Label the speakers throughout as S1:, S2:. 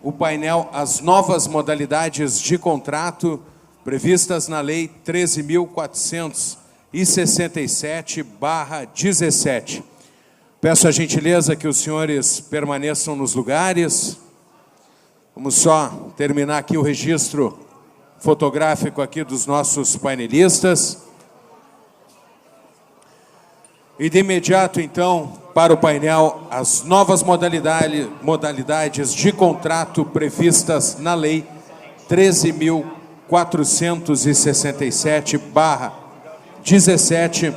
S1: O painel As novas modalidades de contrato previstas na Lei 13.467/17. Peço a gentileza que os senhores permaneçam nos lugares. Vamos só terminar aqui o registro fotográfico aqui dos nossos painelistas. E de imediato, então, para o painel, as novas modalidades de contrato previstas na Lei 13.467/17.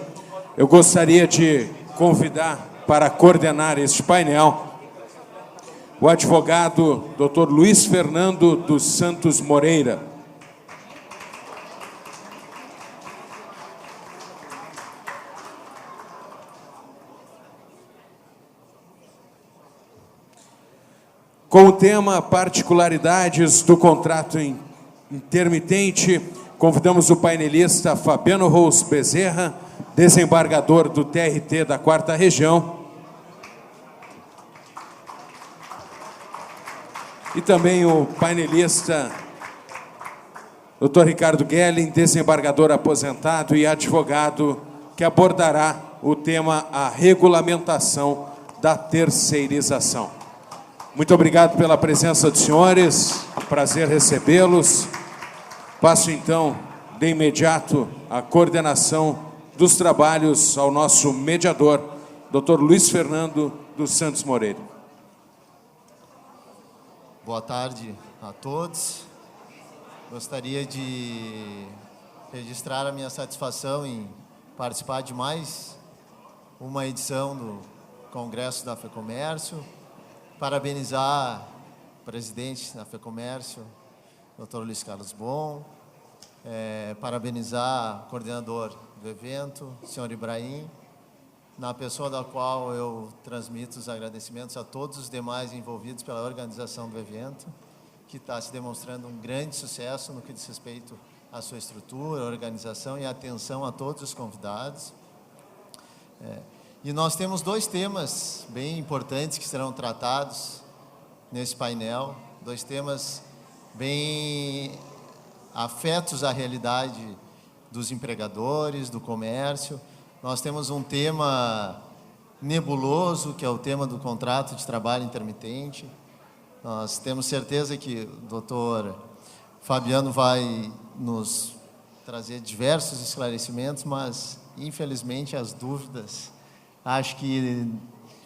S1: Eu gostaria de convidar para coordenar este painel o advogado Dr. Luiz Fernando dos Santos Moreira. Com o tema Particularidades do Contrato Intermitente, convidamos o painelista Fabiano Rous Bezerra, desembargador do TRT da 4ª Região, e também o painelista Dr. Ricardo Gelling, desembargador aposentado e advogado, que abordará o tema a regulamentação da terceirização. Muito obrigado pela presença dos senhores, prazer recebê-los. Passo, então, de imediato a coordenação dos trabalhos ao nosso mediador, Dr. Luiz Fernando dos Santos Moreira.
S2: Boa tarde a todos. Gostaria de registrar a minha satisfação em participar de mais uma edição do Congresso da FEComércio. Parabenizar o presidente da FEComércio, Dr. Luiz Carlos Bon, parabenizar o coordenador do evento, senhor Ibrahim, na pessoa da qual eu transmito os agradecimentos a todos os demais envolvidos pela organização do evento, que está se demonstrando um grande sucesso no que diz respeito à sua estrutura, organização e atenção a todos os convidados. E nós temos dois temas bem importantes que serão tratados nesse painel, dois temas bem afetos à realidade dos empregadores, do comércio. Nós temos um tema nebuloso, que é o tema do contrato de trabalho intermitente. Nós temos certeza que o doutor Fabiano vai nos trazer diversos esclarecimentos, mas, infelizmente, as dúvidas, acho que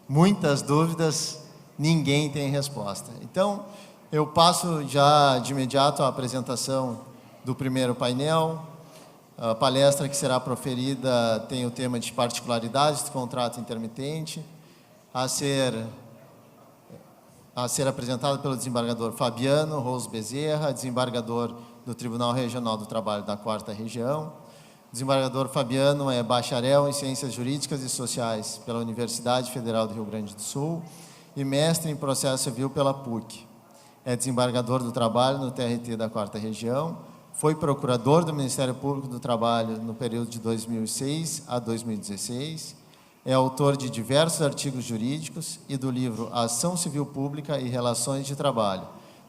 S2: muitas dúvidas, ninguém tem resposta. Então, eu passo já de imediato à apresentação do primeiro painel. A palestra que será proferida tem o tema de particularidades do contrato intermitente, a ser apresentada pelo desembargador Fabiano Rous Bezerra, desembargador do Tribunal Regional do Trabalho da 4ª Região. O desembargador Fabiano é bacharel em Ciências Jurídicas e Sociais pela Universidade Federal do Rio Grande do Sul e mestre em Processo Civil pela PUC. É desembargador do Trabalho no TRT da 4ª Região, foi procurador do Ministério Público do Trabalho no período de 2006 a 2016, é autor de diversos artigos jurídicos e do livro Ação Civil Pública e Relações de Trabalho,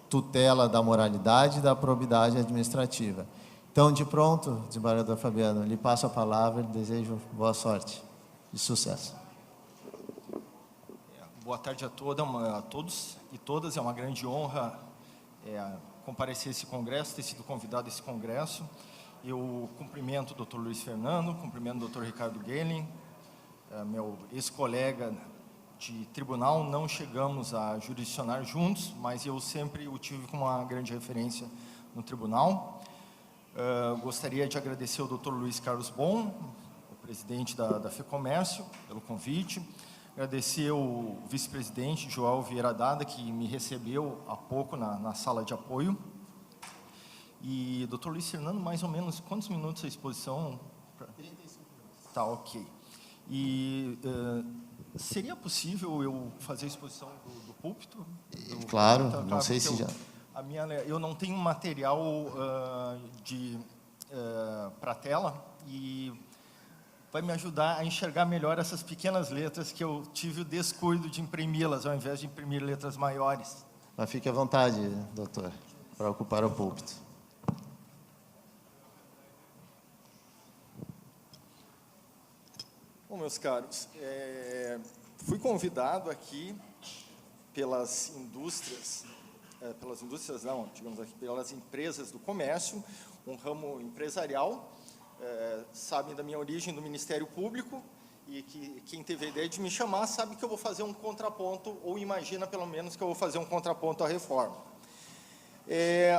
S2: Tutela da Moralidade e da Probidade Administrativa. Então, de pronto, desembargador Fabiano, lhe passo a palavra e desejo boa sorte e sucesso.
S3: Boa tarde a todos e todas. É uma grande honra comparecer a esse congresso, ter sido convidado a esse congresso. Eu cumprimento o Dr. Luiz Fernando, cumprimento o Dr. Ricardo Gelling, meu ex-colega de tribunal. Não chegamos a jurisdicionar juntos, mas eu sempre o tive como uma grande referência no tribunal. Gostaria de agradecer ao Dr. Luiz Carlos Bon, o presidente da FEComércio, pelo convite. Agradecer ao vice-presidente, João Vieira Dada, que me recebeu há pouco na sala de apoio. E, Dr. Luiz Fernando, mais ou menos, quantos minutos a exposição?
S2: 35 minutos.
S3: Tá, ok. E seria possível eu fazer a exposição do púlpito?
S2: Claro, não sei se já...
S3: Eu não tenho material para tela e vai me ajudar a enxergar melhor essas pequenas letras que eu tive o descuido de imprimi-las, ao invés de imprimir letras maiores.
S2: Mas fique à vontade, doutor, para ocupar o púlpito.
S3: Bom, meus caros, fui convidado aqui pelas indústrias não, digamos aqui, pelas empresas do comércio, um ramo empresarial, sabem da minha origem do Ministério Público, e que quem teve a ideia de me chamar sabe que eu vou fazer um contraponto, ou imagina pelo menos que eu vou fazer um contraponto à reforma.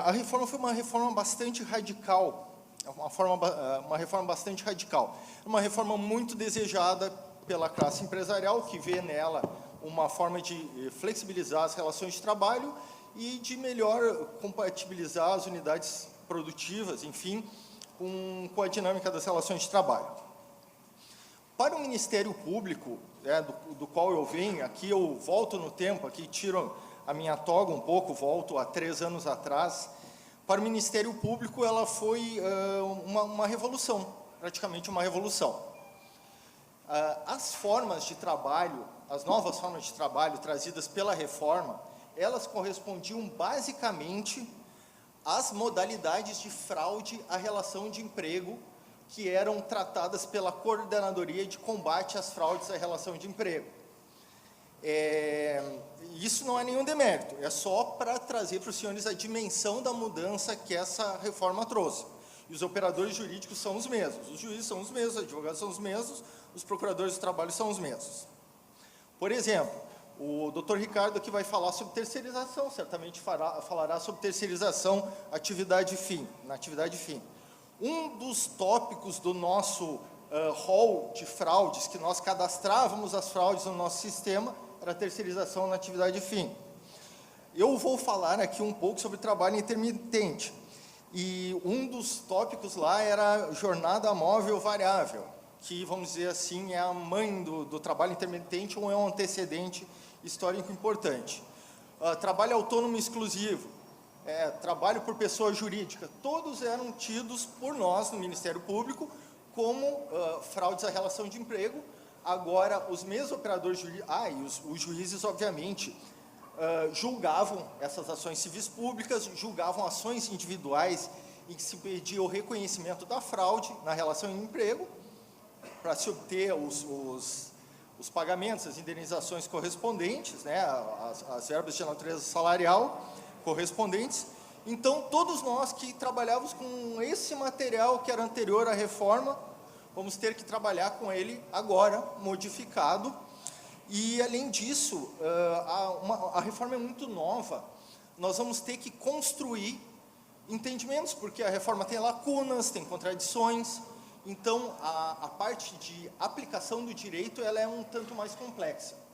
S3: A reforma foi uma reforma bastante radical, uma reforma bastante radical, uma reforma muito desejada pela classe empresarial, que vê nela uma forma de flexibilizar as relações de trabalho e de melhor compatibilizar as unidades produtivas, enfim, com a dinâmica das relações de trabalho. Para o Ministério Público, do qual eu venho, aqui eu volto no tempo, aqui tiro a minha toga um pouco, volto a 3 anos atrás. Para o Ministério Público, ela foi uma revolução, praticamente uma revolução. As formas de trabalho, as novas formas de trabalho trazidas pela reforma, elas correspondiam basicamente às modalidades de fraude à relação de emprego que eram tratadas pela Coordenadoria de Combate às Fraudes à Relação de Emprego. Isso não é nenhum demérito, é só para trazer para os senhores a dimensão da mudança que essa reforma trouxe. E os operadores jurídicos são os mesmos, os juízes são os mesmos, os advogados são os mesmos, os procuradores do trabalho são os mesmos. Por exemplo, o doutor Ricardo aqui vai falar sobre terceirização, certamente falará sobre terceirização na atividade fim. Um dos tópicos do nosso rol de fraudes, que nós cadastrávamos as fraudes no nosso sistema, era a terceirização na atividade fim. Eu vou falar aqui um pouco sobre trabalho intermitente. E um dos tópicos lá era jornada móvel variável, que, vamos dizer assim, é a mãe do trabalho intermitente ou é um antecedente histórico importante. Trabalho autônomo exclusivo, trabalho por pessoa jurídica, todos eram tidos por nós, no Ministério Público, como fraudes à relação de emprego. Agora, os mesmos operadores jurídicos, e os juízes, obviamente, julgavam essas ações civis públicas, julgavam ações individuais em que se pedia o reconhecimento da fraude na relação de emprego, para se obter os pagamentos, as indenizações correspondentes, né, as verbas de natureza salarial correspondentes. Então, todos nós que trabalhávamos com esse material que era anterior à reforma, vamos ter que trabalhar com ele agora, modificado. E, além disso, a reforma é muito nova. Nós vamos ter que construir entendimentos, porque a reforma tem lacunas, tem contradições. Então, a parte de aplicação do direito ela é um tanto mais complexa.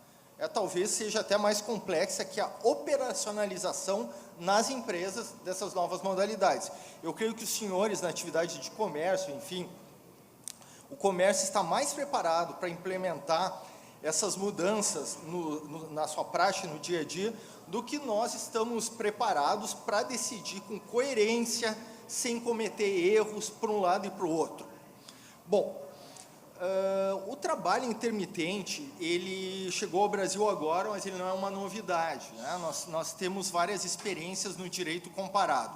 S3: Talvez seja até mais complexa que a operacionalização nas empresas dessas novas modalidades. Eu creio que os senhores, na atividade de comércio, enfim, o comércio está mais preparado para implementar essas mudanças na sua prática, no dia a dia, do que nós estamos preparados para decidir com coerência, sem cometer erros para um lado e para o outro. Bom, o trabalho intermitente, ele chegou ao Brasil agora, mas ele não é uma novidade, né? Nós temos várias experiências no direito comparado.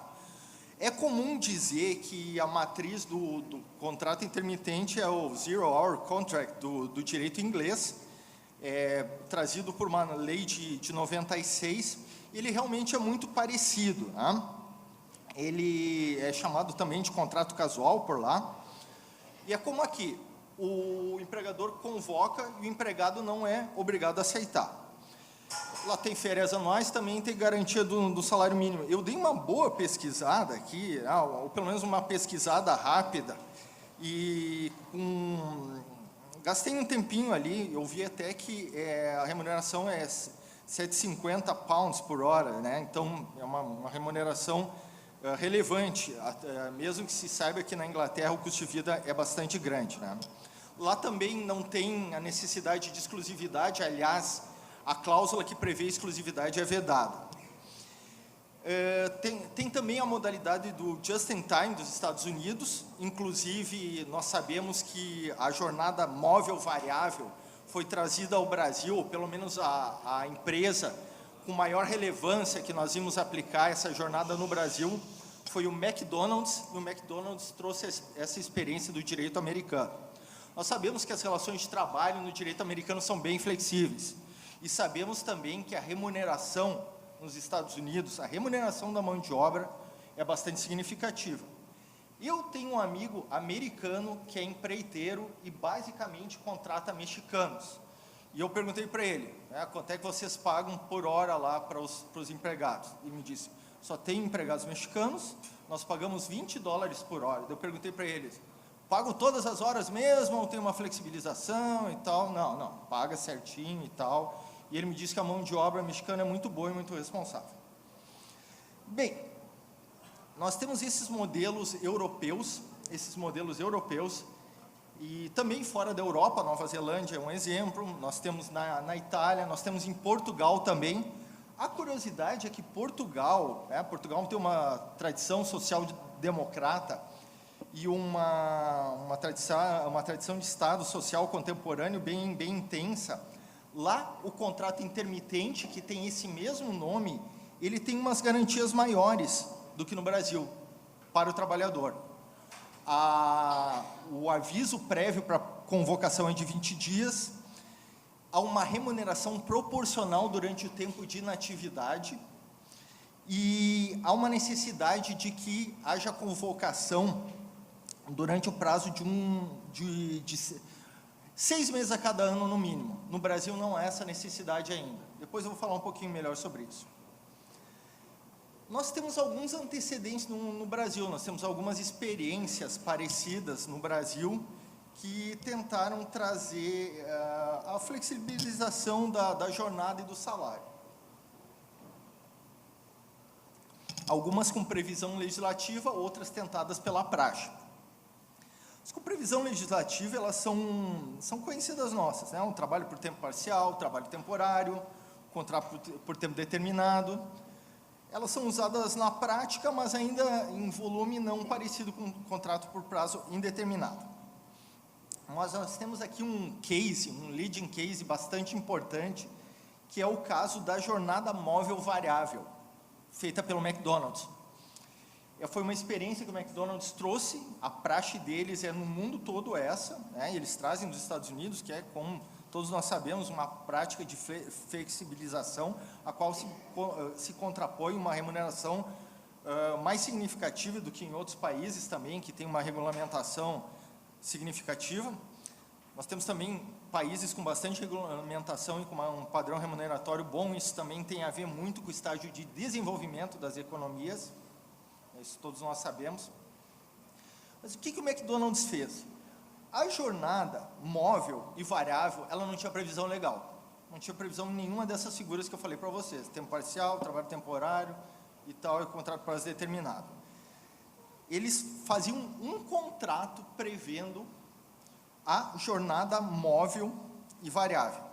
S3: É comum dizer que a matriz do contrato intermitente é o Zero Hour Contract do direito inglês, trazido por uma lei de 96, ele realmente é muito parecido, né? Ele é chamado também de contrato casual por lá, e é como aqui, o empregador convoca e o empregado não é obrigado a aceitar. Lá tem férias anuais, também tem garantia do salário mínimo. Eu dei uma boa pesquisada aqui, ou pelo menos uma pesquisada rápida, e gastei um tempinho ali, eu vi até que a remuneração é 750 pounds por hora, né? Então é uma remuneração relevante, mesmo que se saiba que na Inglaterra o custo de vida é bastante grande, né? Lá também não tem a necessidade de exclusividade, aliás, a cláusula que prevê exclusividade é vedada. Tem também a modalidade do just in time dos Estados Unidos, inclusive nós sabemos que a jornada móvel variável foi trazida ao Brasil, ou pelo menos a empresa com maior relevância que nós vimos aplicar essa jornada no Brasil foi o McDonald's, e o McDonald's trouxe essa experiência do direito americano. Nós sabemos que as relações de trabalho no direito americano são bem flexíveis, e sabemos também que a remuneração nos Estados Unidos, a remuneração da mão de obra é bastante significativa. Eu tenho um amigo americano que é empreiteiro e basicamente contrata mexicanos. E eu perguntei para ele, quanto é que vocês pagam por hora lá para os empregados? E me disse, só tem empregados mexicanos, nós pagamos $20 por hora. Eu perguntei para eles, pagam todas as horas mesmo ou tem uma flexibilização e tal? Não, paga certinho e tal. E ele me disse que a mão de obra mexicana é muito boa e muito responsável. Bem, nós temos esses modelos europeus, e também fora da Europa, Nova Zelândia é um exemplo, nós temos na Itália, nós temos em Portugal também. A curiosidade é que Portugal tem uma tradição social-democrata e uma tradição de Estado social contemporâneo bem intensa. Lá, o contrato intermitente, que tem esse mesmo nome, ele tem umas garantias maiores do que no Brasil, para o trabalhador. O aviso prévio para convocação é de 20 dias, há uma remuneração proporcional durante o tempo de inatividade e há uma necessidade de que haja convocação durante o prazo de 6 meses a cada ano, no mínimo. No Brasil não há essa necessidade ainda. Depois eu vou falar um pouquinho melhor sobre isso. Nós temos alguns antecedentes no Brasil, nós temos algumas experiências parecidas no Brasil que tentaram trazer a flexibilização da jornada e do salário. Algumas com previsão legislativa, outras tentadas pela prática. As com previsão legislativa, elas são conhecidas nossas, né? Um trabalho por tempo parcial, trabalho temporário, contrato por tempo determinado. Elas são usadas na prática, mas ainda em volume não parecido com um contrato por prazo indeterminado. Mas nós temos aqui um leading case bastante importante, que é o caso da jornada móvel variável, feita pelo McDonald's. Foi uma experiência que o McDonald's trouxe, a praxe deles é no mundo todo essa, né? Eles trazem dos Estados Unidos, que é, como todos nós sabemos, uma prática de flexibilização, a qual se contrapõe uma remuneração mais significativa do que em outros países também, que tem uma regulamentação significativa. Nós temos também países com bastante regulamentação e com um padrão remuneratório bom, isso também tem a ver muito com o estágio de desenvolvimento das economias, isso todos nós sabemos. Mas o que o McDonald's fez? A jornada móvel e variável, ela não tinha previsão legal. Não tinha previsão nenhuma dessas figuras que eu falei para vocês. Tempo parcial, trabalho temporário e tal, e contrato para prazo determinado. Eles faziam um contrato prevendo a jornada móvel e variável.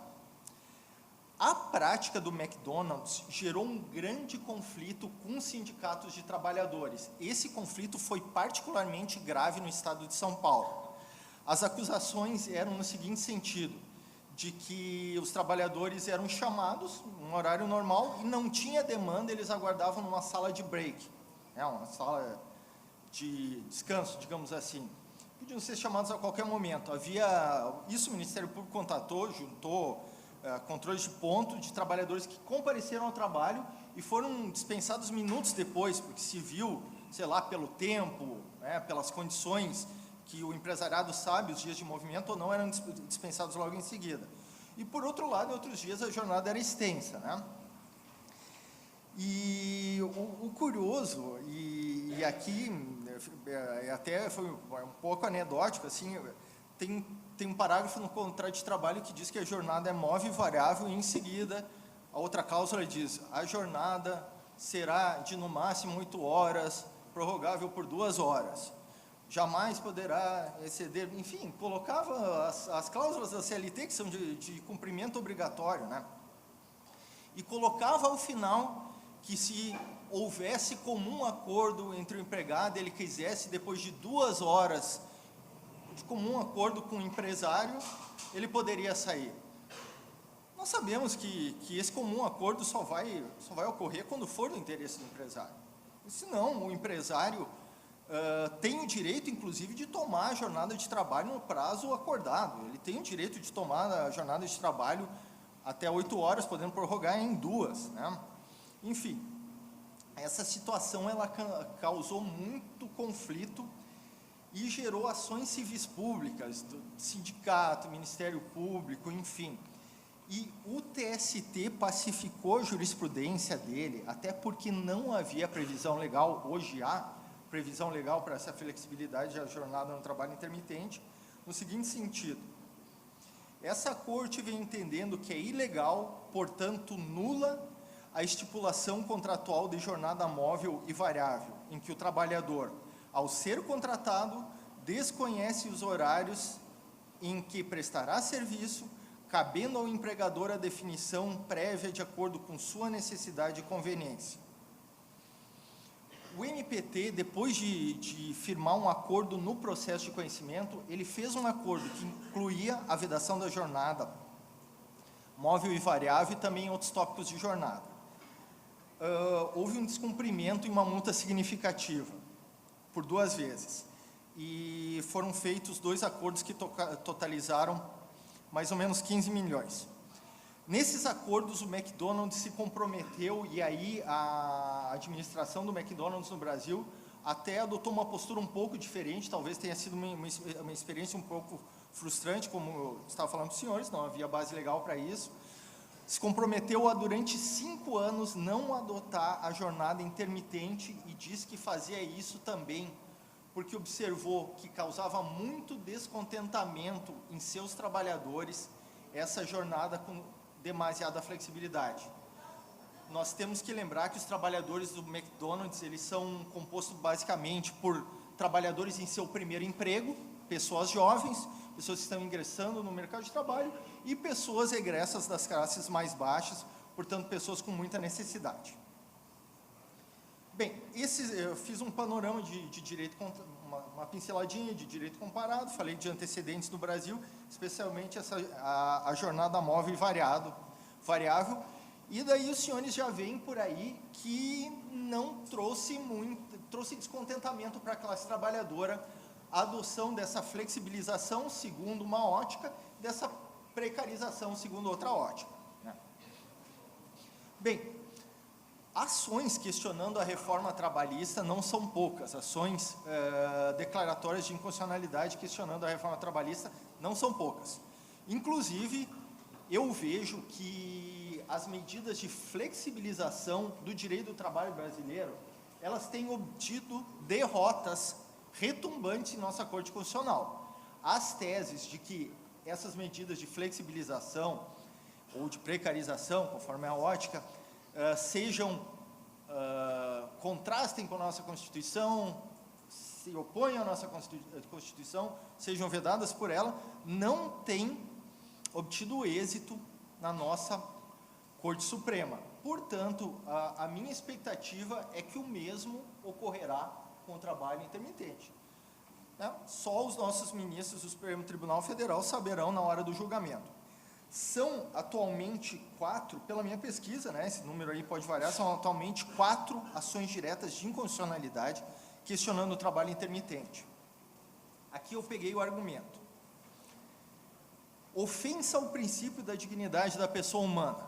S3: A prática do McDonald's gerou um grande conflito com os sindicatos de trabalhadores. Esse conflito foi particularmente grave no estado de São Paulo. As acusações eram no seguinte sentido, de que os trabalhadores eram chamados num horário normal e não tinha demanda, eles aguardavam numa sala de break, uma sala de descanso, digamos assim. Podiam ser chamados a qualquer momento. O Ministério Público juntou controles de ponto de trabalhadores que compareceram ao trabalho e foram dispensados minutos depois, porque se viu, sei lá, pelo tempo, pelas condições que o empresariado sabe, os dias de movimento ou não, eram dispensados logo em seguida. E, por outro lado, em outros dias a jornada era extensa, né? E o curioso, e aqui até foi um pouco anedótico, assim, tem um parágrafo no contrato de trabalho que diz que a jornada é móvel e variável, e em seguida a outra cláusula diz, a jornada será de no máximo 8 horas, prorrogável por 2 horas. Jamais poderá exceder, enfim, colocava as cláusulas da CLT, que são de cumprimento obrigatório, né? E colocava ao final que se houvesse comum acordo entre o empregado, ele quisesse, depois de 2 horas de comum acordo com o empresário, ele poderia sair. Nós sabemos que esse comum acordo só vai ocorrer quando for do interesse do empresário. E, senão, o empresário tem o direito, inclusive, de tomar a jornada de trabalho no prazo acordado. Ele tem o direito de tomar a jornada de trabalho até 8 horas, podendo prorrogar em 2, né? Enfim, essa situação ela causou muito conflito e gerou ações civis públicas, do sindicato, Ministério Público, enfim. E o TST pacificou a jurisprudência dele, até porque não havia previsão legal, hoje há previsão legal para essa flexibilidade da jornada no trabalho intermitente, no seguinte sentido: essa corte vem entendendo que é ilegal, portanto nula, a estipulação contratual de jornada móvel e variável, em que o trabalhador, ao ser contratado, desconhece os horários em que prestará serviço, cabendo ao empregador a definição prévia de acordo com sua necessidade e conveniência. O MPT, depois de firmar um acordo no processo de conhecimento, ele fez um acordo que incluía a vedação da jornada móvel e variável e também outros tópicos de jornada. Houve um descumprimento e uma multa significativa, por 2 vezes. E foram feitos 2 acordos que totalizaram mais ou menos 15 milhões. Nesses acordos, o McDonald's se comprometeu, e aí a administração do McDonald's no Brasil até adotou uma postura um pouco diferente, talvez tenha sido uma experiência um pouco frustrante, como eu estava falando com os senhores, não havia base legal para isso. Se comprometeu a, durante 5 anos, não adotar a jornada intermitente e disse que fazia isso também porque observou que causava muito descontentamento em seus trabalhadores essa jornada com demasiada flexibilidade. Nós temos que lembrar que os trabalhadores do McDonald's, eles são compostos basicamente por trabalhadores em seu primeiro emprego, pessoas jovens, pessoas que estão ingressando no mercado de trabalho e pessoas egressas das classes mais baixas, portanto, pessoas com muita necessidade. Bem, eu fiz um panorama de direito, uma pinceladinha de direito comparado, falei de antecedentes no Brasil, especialmente a jornada móvel e variável, e daí os senhores já veem por aí que não trouxe descontentamento para a classe trabalhadora a adoção dessa flexibilização segundo uma ótica, dessa precarização segundo outra ótica, né? Bem, ações questionando a reforma trabalhista não são poucas, ações declaratórias de inconstitucionalidade questionando a reforma trabalhista não são poucas. Inclusive, eu vejo que as medidas de flexibilização do direito do trabalho brasileiro, elas têm obtido derrotas retumbantes em nossa Corte Constitucional. As teses de que essas medidas de flexibilização ou de precarização, conforme a ótica, contrastem com a nossa Constituição, se oponham à nossa Constituição, sejam vedadas por ela, não tem obtido êxito na nossa Corte Suprema. Portanto, a minha expectativa é que o mesmo ocorrerá com o trabalho intermitente, né? Só os nossos ministros do Supremo Tribunal Federal saberão na hora do julgamento. São atualmente 4, pela minha pesquisa, né, esse número aí pode variar, são atualmente 4 ações diretas de inconstitucionalidade questionando o trabalho intermitente. Aqui eu peguei o argumento: ofensa ao princípio da dignidade da pessoa humana.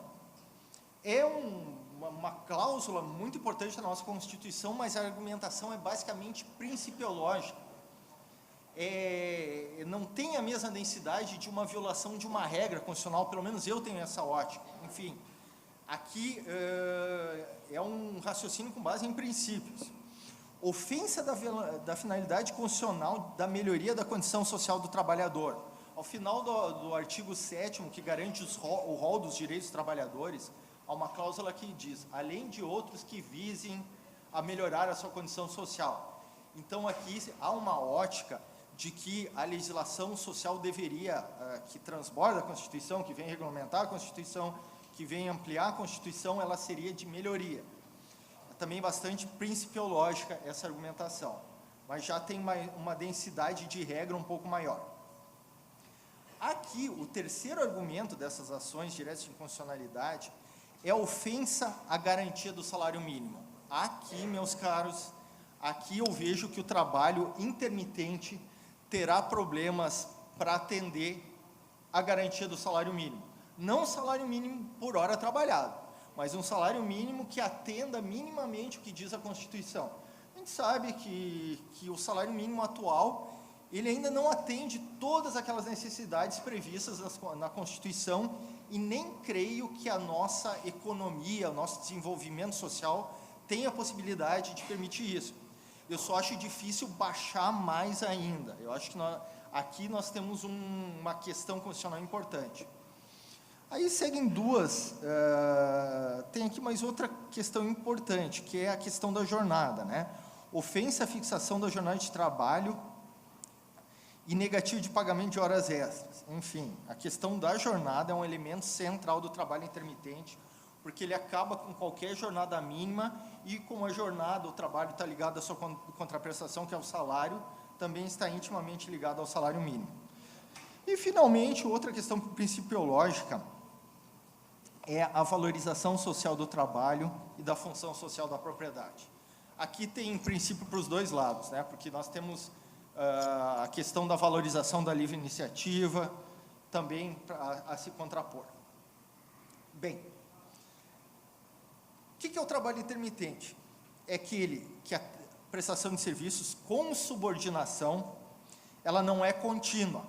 S3: É uma cláusula muito importante da nossa Constituição, mas a argumentação é basicamente principiológica. Não tem a mesma densidade de uma violação de uma regra constitucional, pelo menos eu tenho essa ótica. Enfim, aqui é um raciocínio com base em princípios. Ofensa da finalidade constitucional da melhoria da condição social do trabalhador. Ao final do artigo 7º, que garante o rol dos direitos dos trabalhadores, há uma cláusula que diz: além de outros que visem a melhorar a sua condição social. Então, aqui há uma ótica de que a legislação social deveria, que transborda a Constituição, que vem regulamentar a Constituição, que vem ampliar a Constituição, ela seria de melhoria. É também bastante principiológica essa argumentação, mas já tem uma densidade de regra um pouco maior. Aqui, o terceiro argumento dessas ações diretas de inconstitucionalidade é a ofensa à garantia do salário mínimo. Aqui, meus caros, aqui eu vejo que o trabalho intermitente terá problemas para atender a garantia do salário mínimo. Não o salário mínimo por hora trabalhada, mas um salário mínimo que atenda minimamente o que diz a Constituição. A gente sabe que o salário mínimo atual, ele ainda não atende todas aquelas necessidades previstas na Constituição, e nem creio que a nossa economia, o nosso desenvolvimento social tenha a possibilidade de permitir isso. Eu só acho difícil baixar mais ainda. Eu acho que aqui nós temos uma questão constitucional importante. Aí seguem duas, tem aqui mais outra questão importante, que é a questão da jornada, né? Ofensa à fixação da jornada de trabalho e negativo de pagamento de horas extras. Enfim, a questão da jornada é um elemento central do trabalho intermitente, porque ele acaba com qualquer jornada mínima, e como a jornada, o trabalho está ligado à sua contraprestação, que é o salário, também está intimamente ligado ao salário mínimo. E, finalmente, outra questão principiológica é a valorização social do trabalho e da função social da propriedade. Aqui tem princípio para os dois lados, né? Porque nós temos a questão da valorização da livre iniciativa, também a se contrapor. Bem, o que é o trabalho intermitente? É que a prestação de serviços com subordinação, ela não é contínua,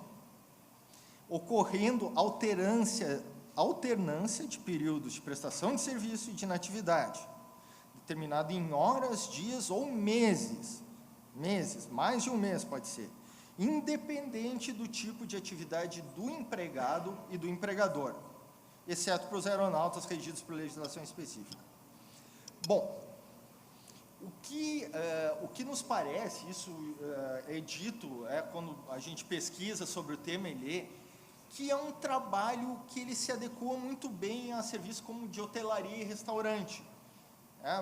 S3: ocorrendo alternância de períodos de prestação de serviço e de inatividade, determinado em horas, dias ou meses, mais de um mês pode ser, independente do tipo de atividade do empregado e do empregador, exceto para os aeronautas regidos por legislação específica. Bom, o que nos parece, isso é dito quando a gente pesquisa sobre o tema e lê, que é um trabalho que ele se adequa muito bem a serviços como de hotelaria e restaurante.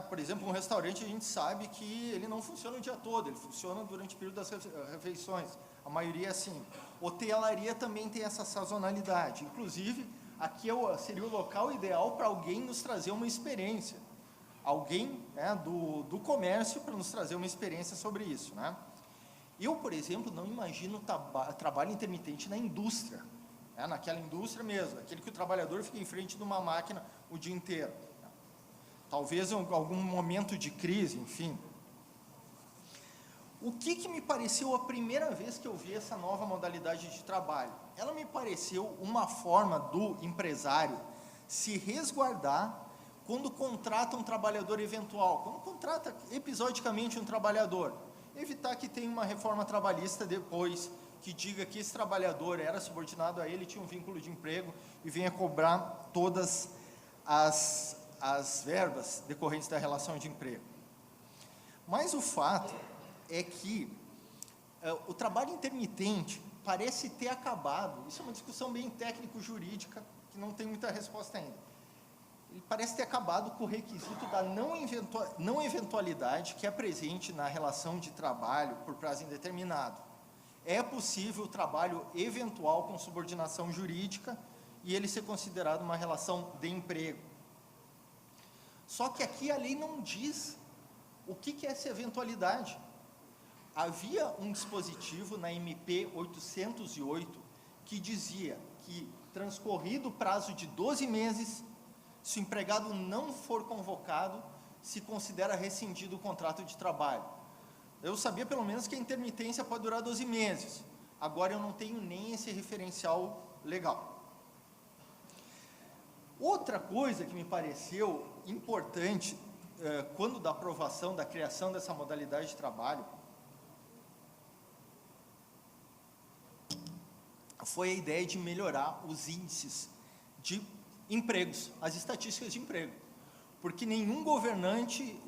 S3: Por exemplo, um restaurante, a gente sabe que ele não funciona o dia todo, ele funciona durante o período das refeições, a maioria é assim. Hotelaria também tem essa sazonalidade, inclusive, aqui seria o local ideal para alguém nos trazer uma experiência, alguém do comércio para nos trazer uma experiência sobre isso, né? Eu, por exemplo, não imagino trabalho intermitente na indústria, naquela indústria mesmo, aquele que o trabalhador fica em frente de uma máquina o dia inteiro. Talvez em algum momento de crise, enfim. O que me pareceu a primeira vez que eu vi essa nova modalidade de trabalho? Ela me pareceu uma forma do empresário se resguardar quando contrata um trabalhador eventual, quando contrata episodicamente um trabalhador, evitar que tenha uma reforma trabalhista depois, que diga que esse trabalhador era subordinado a ele, tinha um vínculo de emprego e venha cobrar todas as verbas decorrentes da relação de emprego. Mas o fato é que o trabalho intermitente parece ter acabado, isso é uma discussão bem técnico-jurídica, que não tem muita resposta ainda. Ele parece ter acabado com o requisito da não eventualidade que é presente na relação de trabalho por prazo indeterminado. É possível o trabalho eventual com subordinação jurídica e ele ser considerado uma relação de emprego. Só que aqui a lei não diz o que é essa eventualidade. Havia um dispositivo na MP 808 que dizia que, transcorrido o prazo de 12 meses, se o empregado não for convocado, se considera rescindido o contrato de trabalho. Eu sabia pelo menos que a intermitência pode durar 12 meses. Agora eu não tenho nem esse referencial legal. Outra coisa que me pareceu importante, quando da aprovação, da criação dessa modalidade de trabalho, foi a ideia de melhorar os índices de empregos, as estatísticas de emprego. Porque nenhum governante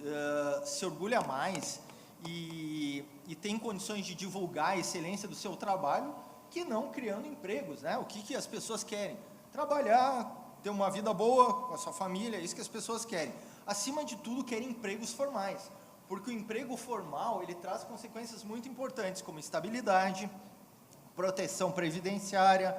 S3: se orgulha mais e tem condições de divulgar a excelência do seu trabalho que não criando empregos, né? O que as pessoas querem? Trabalhar, ter uma vida boa com a sua família, é isso que as pessoas querem. Acima de tudo, querem empregos formais, porque o emprego formal, ele traz consequências muito importantes, como estabilidade, proteção previdenciária,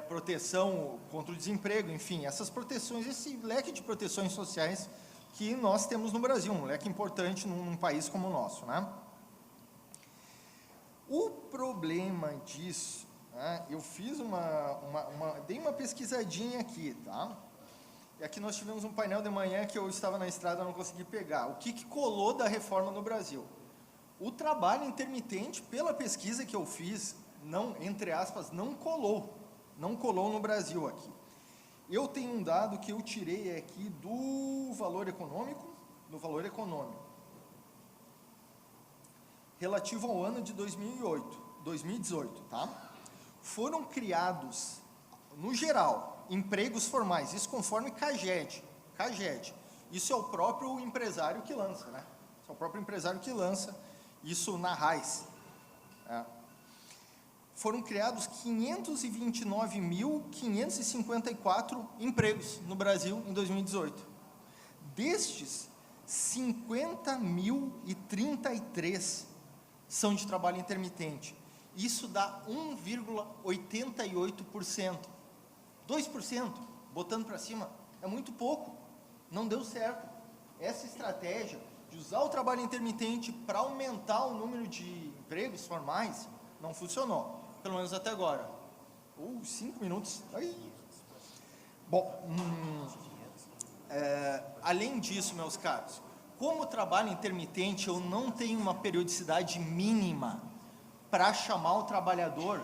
S3: proteção contra o desemprego, enfim, essas proteções, esse leque de proteções sociais que nós temos no Brasil, um leque importante num país como o nosso, né? O problema disso, né, eu fiz dei uma pesquisadinha aqui, tá? E aqui nós tivemos um painel de manhã que eu estava na estrada e não consegui pegar. O que colou da reforma no Brasil? O trabalho intermitente, pela pesquisa que eu fiz, não, entre aspas, não colou no Brasil aqui. Eu tenho um dado que eu tirei aqui do Valor Econômico, relativo ao ano de 2018, tá? Foram criados, no geral, empregos formais, isso conforme CAGED. Isso é o próprio empresário que lança, né? Isso é o próprio empresário que lança isso na RAIS. Foram criados 529.554 empregos no Brasil em 2018. Destes, 50.033 são de trabalho intermitente. Isso dá 1,88%. 2%, botando para cima, é muito pouco. Não deu certo. Essa estratégia de usar o trabalho intermitente para aumentar o número de empregos formais não funcionou. Pelo menos até agora. 5 minutos. Ai. Bom, além disso, meus caros, como trabalho intermitente, eu não tenho uma periodicidade mínima para chamar o trabalhador.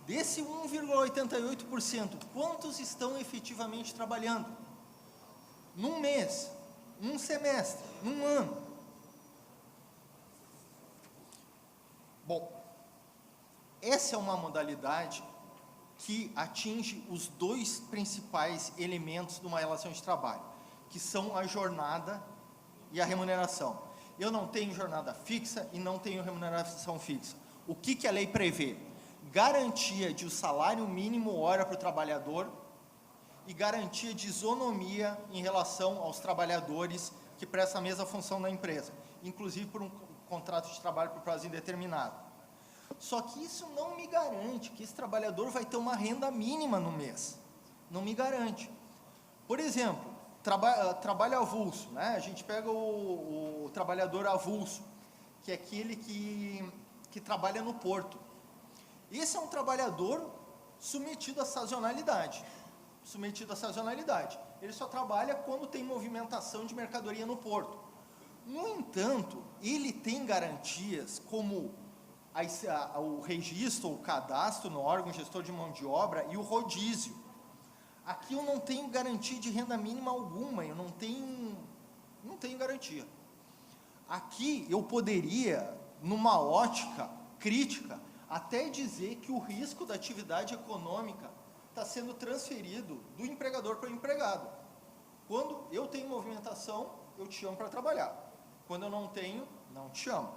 S3: Desse 1,88%, quantos estão efetivamente trabalhando? Num mês, num semestre, num ano? Bom, essa é uma modalidade que atinge os dois principais elementos de uma relação de trabalho, que são a jornada e a remuneração. Eu não tenho jornada fixa e não tenho remuneração fixa. O que a lei prevê? Garantia de o salário mínimo hora para o trabalhador e garantia de isonomia em relação aos trabalhadores que prestam a mesma função na empresa, inclusive por um contrato de trabalho por prazo indeterminado. Só que isso não me garante que esse trabalhador vai ter uma renda mínima no mês. Não me garante. Por exemplo, trabalho avulso, né? A gente pega o trabalhador avulso, que é aquele que trabalha no porto. Esse é um trabalhador submetido à sazonalidade. Ele só trabalha quando tem movimentação de mercadoria no porto. No entanto, ele tem garantias como o registro, o cadastro no órgão gestor de mão de obra e o rodízio. Aqui eu não tenho garantia de renda mínima alguma, eu não tenho garantia. Aqui eu poderia, numa ótica crítica, até dizer que o risco da atividade econômica está sendo transferido do empregador para o empregado. Quando eu tenho movimentação, eu te chamo para trabalhar. Quando eu não tenho, não te chamo.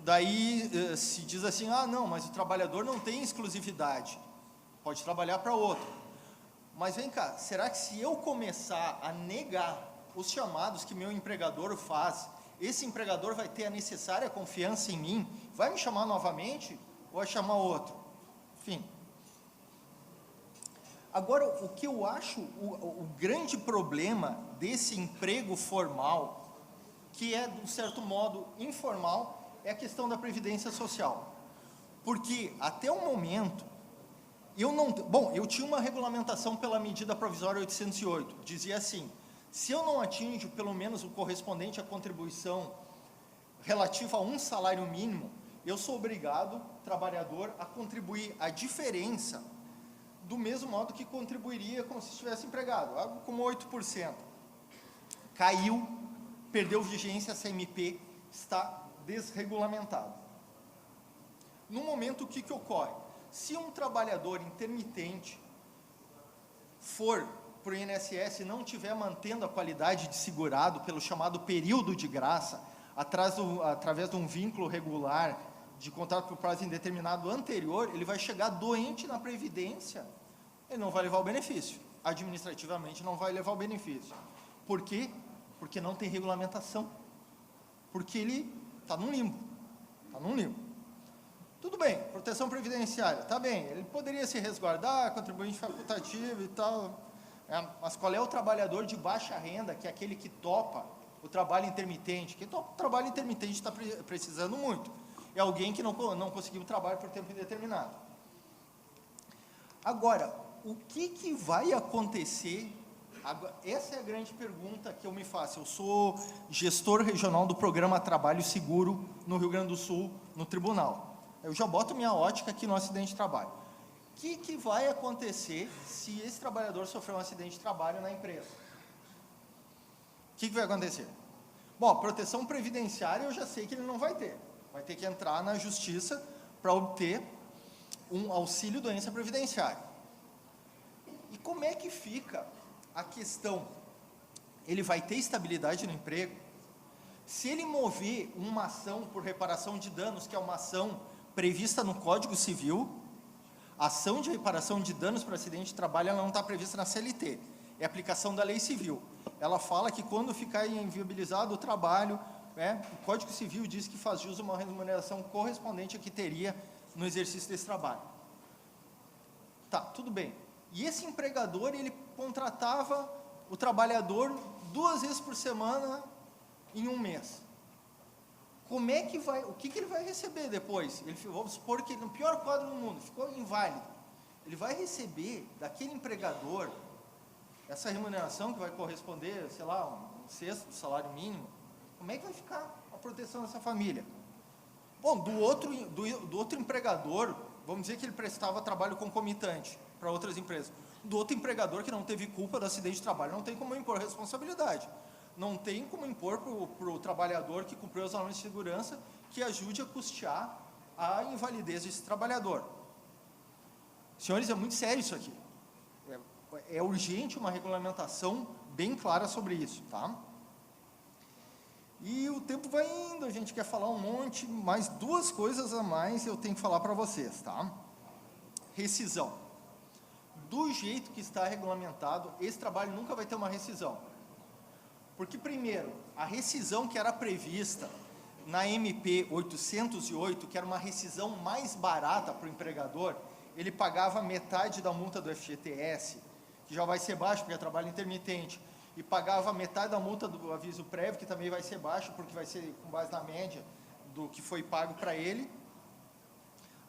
S3: Daí se diz assim, não, mas o trabalhador não tem exclusividade, pode trabalhar para outro. Mas vem cá, será que se eu começar a negar os chamados que meu empregador faz, esse empregador vai ter a necessária confiança em mim, vai me chamar novamente ou vai chamar outro? Enfim. Agora, o que eu acho o grande problema desse emprego formal, que é, de um certo modo, informal, é a questão da previdência social. Porque, até o momento, eu tinha uma regulamentação pela medida provisória 808, dizia assim, se eu não atinjo pelo menos o correspondente à contribuição relativa a um salário mínimo, eu sou obrigado, trabalhador, a contribuir a diferença do mesmo modo que contribuiria como se estivesse empregado, algo como 8%. Caiu, perdeu vigência, a CMP está desregulamentado. No momento, o que ocorre? Se um trabalhador intermitente for para o INSS e não estiver mantendo a qualidade de segurado pelo chamado período de graça, através de um vínculo regular de contrato por prazo indeterminado anterior, ele vai chegar doente na Previdência, ele não vai levar o benefício. Administrativamente não vai levar o benefício. Por quê? Porque não tem regulamentação. Porque ele está num limbo. Tudo bem, proteção previdenciária, tá bem, ele poderia se resguardar, contribuinte facultativo e tal, mas qual é o trabalhador de baixa renda, que é aquele que topa o trabalho intermitente? Quem topa o trabalho intermitente está precisando muito. É alguém que não conseguiu trabalho por tempo indeterminado. Agora, o que vai acontecer? Essa é a grande pergunta que eu me faço. Eu sou gestor regional do programa Trabalho Seguro no Rio Grande do Sul, no tribunal. Eu já boto minha ótica aqui no acidente de trabalho. O que vai acontecer se esse trabalhador sofrer um acidente de trabalho na empresa? O que vai acontecer? Bom, proteção previdenciária eu já sei que ele não vai ter. Vai ter que entrar na justiça para obter um auxílio doença previdenciária. E como é que fica a questão? Ele vai ter estabilidade no emprego? Se ele mover uma ação por reparação de danos, que é uma ação prevista no Código Civil, a ação de reparação de danos por acidente de trabalho, ela não está prevista na CLT, é aplicação da lei civil. Ela fala que quando ficar inviabilizado o trabalho, o Código Civil diz que faz jus a uma remuneração correspondente a que teria no exercício desse trabalho. Tá, tudo bem. E esse empregador, ele contratava o trabalhador 2 vezes por semana em um mês. Como é que vai, o que ele vai receber depois? Vamos supor que no pior quadro do mundo, ficou inválido. Ele vai receber daquele empregador essa remuneração que vai corresponder, sei lá, 1/6 do salário mínimo. Como é que vai ficar a proteção dessa família? Bom, do outro empregador, vamos dizer que ele prestava trabalho concomitante para outras empresas. Do outro empregador que não teve culpa do acidente de trabalho, não tem como impor responsabilidade. Não tem como impor para o trabalhador que cumpriu as normas de segurança que ajude a custear a invalidez desse trabalhador. Senhores, é muito sério isso aqui. É urgente uma regulamentação bem clara sobre isso, tá? E o tempo vai indo, a gente quer falar um monte, mas 2 coisas a mais eu tenho que falar para vocês, tá? Rescisão. Do jeito que está regulamentado, esse trabalho nunca vai ter uma rescisão. Porque, primeiro, a rescisão que era prevista na MP 808, que era uma rescisão mais barata para o empregador, ele pagava metade da multa do FGTS, que já vai ser baixo porque é trabalho intermitente, e pagava metade da multa do aviso prévio, que também vai ser baixo, porque vai ser com base na média do que foi pago para ele.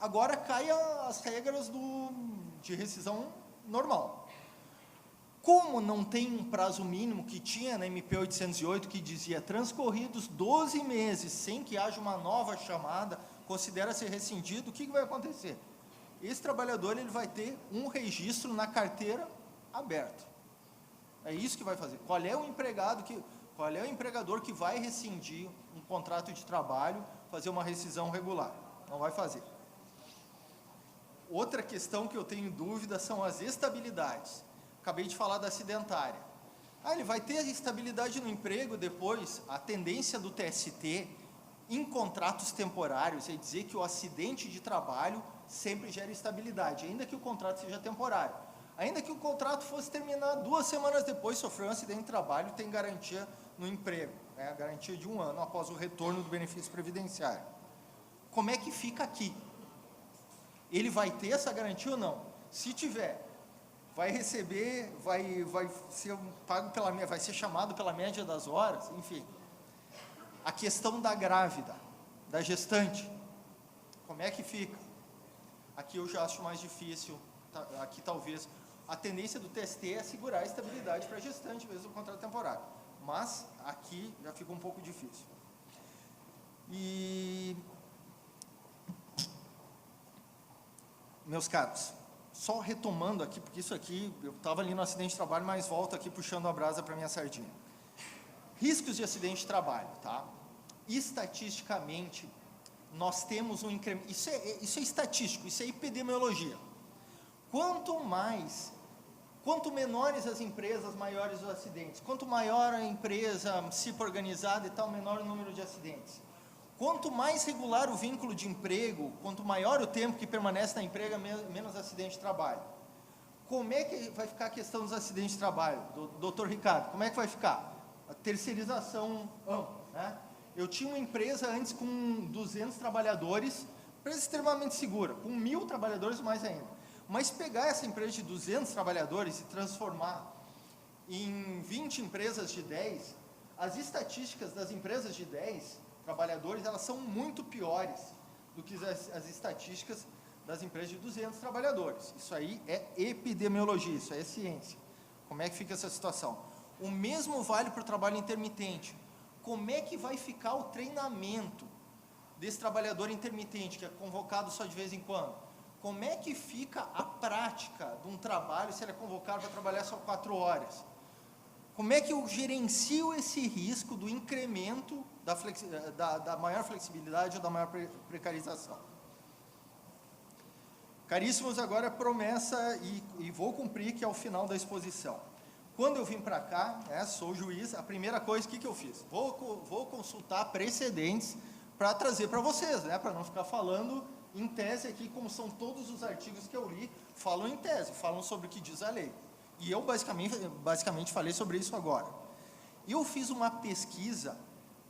S3: Agora caem as regras de rescisão normal. Como não tem um prazo mínimo que tinha na MP 808, que dizia transcorridos 12 meses sem que haja uma nova chamada, considera-se rescindido, o que vai acontecer? Esse trabalhador ele vai ter um registro na carteira aberto. É isso que vai fazer. Qual é o empregador que vai rescindir um contrato de trabalho, fazer uma rescisão regular? Não vai fazer. Outra questão que eu tenho dúvida são as estabilidades. Acabei de falar da acidentária. Ele vai ter estabilidade no emprego depois. A tendência do TST em contratos temporários é dizer que o acidente de trabalho sempre gera estabilidade, ainda que o contrato seja temporário. Ainda que o contrato fosse terminar 2 semanas depois, sofreu um acidente de trabalho, tem garantia no emprego, a garantia de 1 ano após o retorno do benefício previdenciário. Como é que fica aqui? Ele vai ter essa garantia ou não? Se tiver, vai receber, vai ser pago vai ser chamado pela média das horas, enfim. A questão da grávida, da gestante, como é que fica? Aqui eu já acho mais difícil, aqui talvez a tendência do TST é assegurar a estabilidade para a gestante, mesmo no contrato temporário, mas aqui já fica um pouco difícil. E, meus caros, só retomando aqui, porque isso aqui, eu estava ali no acidente de trabalho, mas volto aqui puxando a brasa para a minha sardinha. Riscos de acidente de trabalho, tá? Estatisticamente, nós temos um incremento, isso é estatístico, isso é epidemiologia. Quanto menores as empresas, maiores os acidentes. Quanto maior a empresa, CIP organizada e tal, menor o número de acidentes. Quanto mais regular o vínculo de emprego, quanto maior o tempo que permanece na empresa, menos acidente de trabalho. Como é que vai ficar a questão dos acidentes de trabalho, doutor Ricardo? Como é que vai ficar? A terceirização ampla, né? Eu tinha uma empresa antes com 200 trabalhadores, Empresa extremamente segura, com 1.000 trabalhadores mais ainda. Mas pegar essa empresa de 200 trabalhadores e transformar em 20 empresas de 10, as estatísticas das empresas de 10 trabalhadores, elas são muito piores do que as estatísticas das empresas de 200 trabalhadores. Isso aí é epidemiologia, isso é ciência. Como é que fica essa situação? O mesmo vale para o trabalho intermitente. Como é que vai ficar o treinamento desse trabalhador intermitente, que é convocado só de vez em quando? Como é que fica a prática de um trabalho se ele é convocado para trabalhar só 4 horas? Como é que eu gerencio esse risco do incremento da maior flexibilidade ou da maior precarização? Caríssimos, agora a promessa, e vou cumprir, que é o final da exposição. Quando eu vim para cá, sou juiz, a primeira coisa, o que eu fiz? Vou consultar precedentes para trazer para vocês, para não ficar falando em tese aqui, como são todos os artigos que eu li, falam em tese, falam sobre o que diz a lei. E eu basicamente falei sobre isso agora. Eu fiz uma pesquisa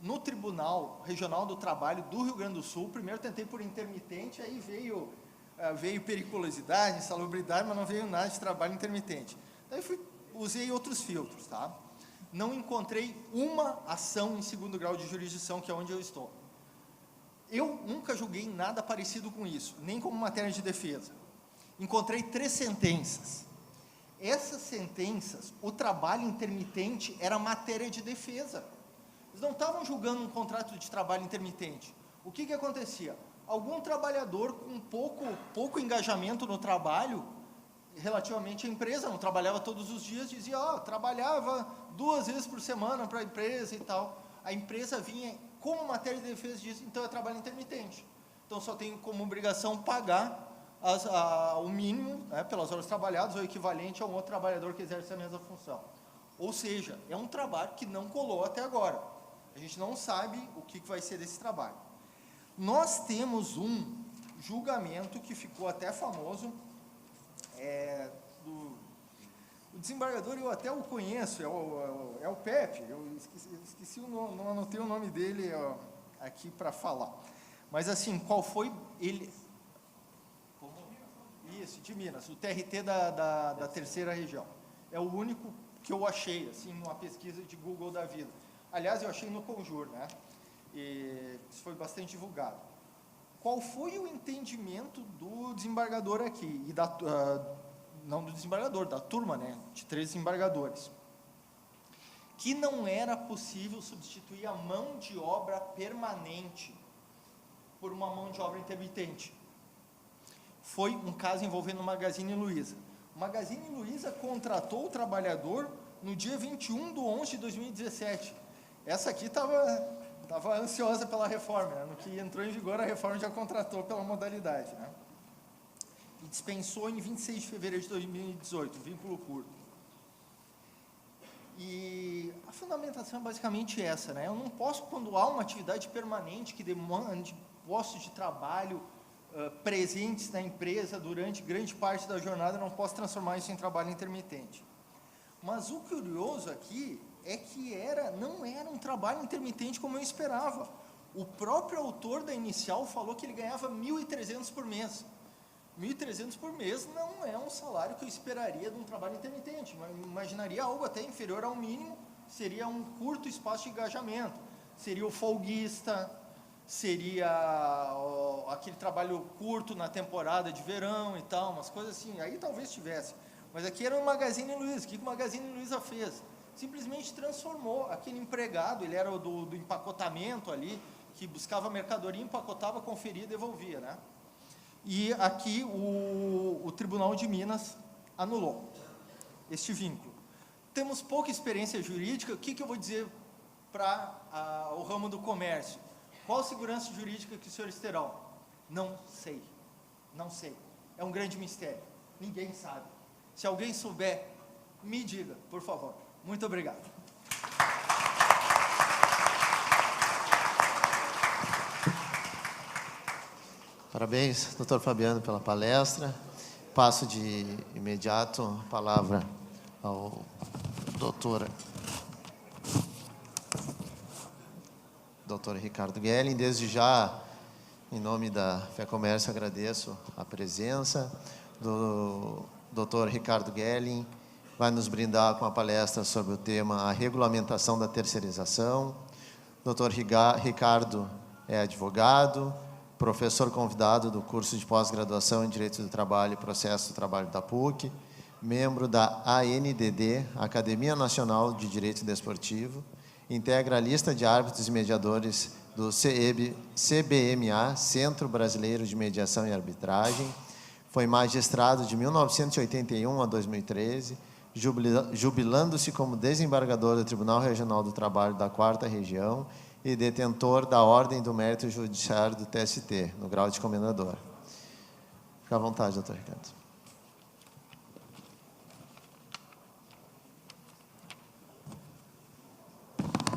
S3: no Tribunal Regional do Trabalho do Rio Grande do Sul. Primeiro tentei por intermitente, aí veio periculosidade, insalubridade, mas não veio nada de trabalho intermitente. Daí usei outros filtros, tá? Não encontrei uma ação em 2º grau de jurisdição, que é onde eu estou. Eu nunca julguei nada parecido com isso, nem como matéria de defesa. Encontrei 3 sentenças. Essas sentenças, o trabalho intermitente era matéria de defesa. Eles não estavam julgando um contrato de trabalho intermitente. O que acontecia? Algum trabalhador com pouco engajamento no trabalho, relativamente à empresa, não trabalhava todos os dias, dizia, trabalhava 2 vezes por semana para a empresa e tal. A empresa vinha, como matéria de defesa, diz, então é trabalho intermitente. Então só tenho como obrigação pagar o mínimo, pelas horas trabalhadas, ou equivalente a um outro trabalhador que exerce a mesma função. Ou seja, é um trabalho que não colou até agora. A gente não sabe o que vai ser desse trabalho. Nós temos um julgamento que ficou até famoso, o desembargador, eu até o conheço, é o Pepe, eu esqueci o nome, não anotei o nome dele aqui para falar. Mas assim, qual foi ele... Isso, de Minas, o TRT da 3ª região. É o único que eu achei, assim, numa pesquisa de Google da vida. Aliás, eu achei no Conjur, E isso foi bastante divulgado. Qual foi o entendimento do desembargador aqui? Não do desembargador, da turma, de 3 desembargadores. Que não era possível substituir a mão de obra permanente por uma mão de obra intermitente. Foi um caso envolvendo o Magazine Luiza. O Magazine Luiza contratou o trabalhador no dia 21/11 de 2017. Essa aqui estava ansiosa pela reforma, no que entrou em vigor a reforma já contratou pela modalidade. E dispensou em 26 de fevereiro de 2018, vínculo curto. E a fundamentação é basicamente essa. Eu não posso, quando há uma atividade permanente que demande postos de trabalho presentes na empresa durante grande parte da jornada, não posso transformar isso em trabalho intermitente. Mas o curioso aqui é que não era um trabalho intermitente como eu esperava. O próprio autor da inicial falou que ele ganhava 1.300 por mês. 1.300 por mês não é um salário que eu esperaria de um trabalho intermitente. Imaginaria algo até inferior ao mínimo, seria um curto espaço de engajamento. Seria o folguista, seria aquele trabalho curto na temporada de verão e tal, umas coisas assim, aí talvez tivesse. Mas aqui era o Magazine Luiza. O que o Magazine Luiza fez? Simplesmente transformou aquele empregado, ele era do empacotamento ali, que buscava mercadoria, empacotava, conferia e devolvia, E aqui o Tribunal de Minas anulou este vínculo. Temos pouca experiência jurídica, o que eu vou dizer para o ramo do comércio? Qual segurança jurídica que os senhores terão? Não sei. É um grande mistério. Ninguém sabe. Se alguém souber, me diga, por favor. Muito obrigado.
S2: Parabéns, doutor Fabiano, pela palestra. Passo de imediato a palavra ao doutor Ricardo Gelling. Desde já Em nome da FEComércio, agradeço a presença do Dr. Ricardo Gelling, vai nos brindar com a palestra sobre o tema a regulamentação da terceirização. Dr. Ricardo é advogado, professor convidado do curso de pós-graduação em Direito do Trabalho e Processo do Trabalho da PUC, membro da ANDD, Academia Nacional de Direito Desportivo, integra a lista de árbitros e mediadores do CBMA, Centro Brasileiro de Mediação e Arbitragem, foi magistrado de 1981 a 2013, jubilando-se como desembargador do Tribunal Regional do Trabalho da 4ª Região e detentor da Ordem do Mérito Judiciário do TST, no grau de comendador. Fique à vontade, doutor Ricardo.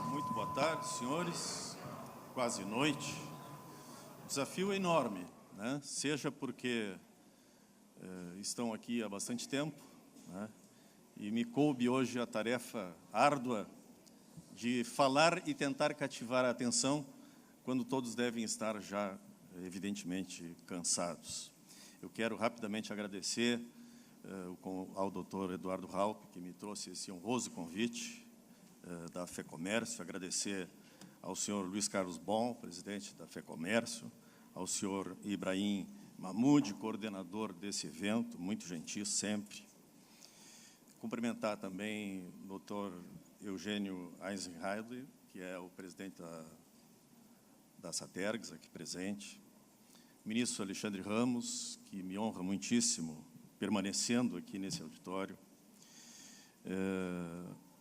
S4: Muito boa tarde, senhores. Quase noite. O desafio é enorme, né? Seja porque estão aqui há bastante tempo, né? E me coube hoje a tarefa árdua de falar e tentar cativar a atenção quando todos devem estar já, evidentemente, cansados. Eu quero rapidamente agradecer ao doutor Eduardo Raupp, que me trouxe esse honroso convite da FEComércio, agradecer ao senhor Luiz Carlos Bon, presidente da FEComércio, ao senhor Ibrahim Mahmoud, coordenador desse evento, muito gentil sempre. Cumprimentar também o doutor Eugênio Eisenheider, que é o presidente da Satergs, aqui presente. Ministro Alexandre Ramos, que me honra muitíssimo, permanecendo aqui nesse auditório.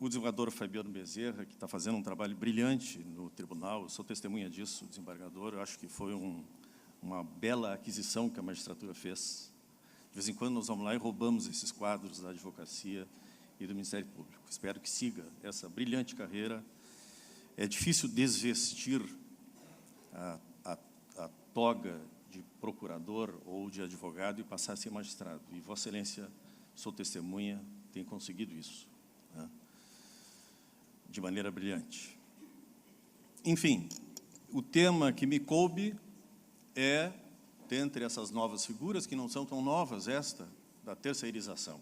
S4: O desembargador Fabiano Bezerra, que está fazendo um trabalho brilhante no tribunal, eu sou testemunha disso, desembargador, eu acho que foi uma bela aquisição que a magistratura fez. De vez em quando nós vamos lá e roubamos esses quadros da advocacia e do Ministério Público. Espero que siga essa brilhante carreira. É difícil desvestir a toga de procurador ou de advogado e passar a ser magistrado. E Vossa Excelência, sou testemunha, tem conseguido isso, né? De maneira brilhante. Enfim, o tema que me coube é, dentre essas novas figuras, que não são tão novas, esta, da terceirização.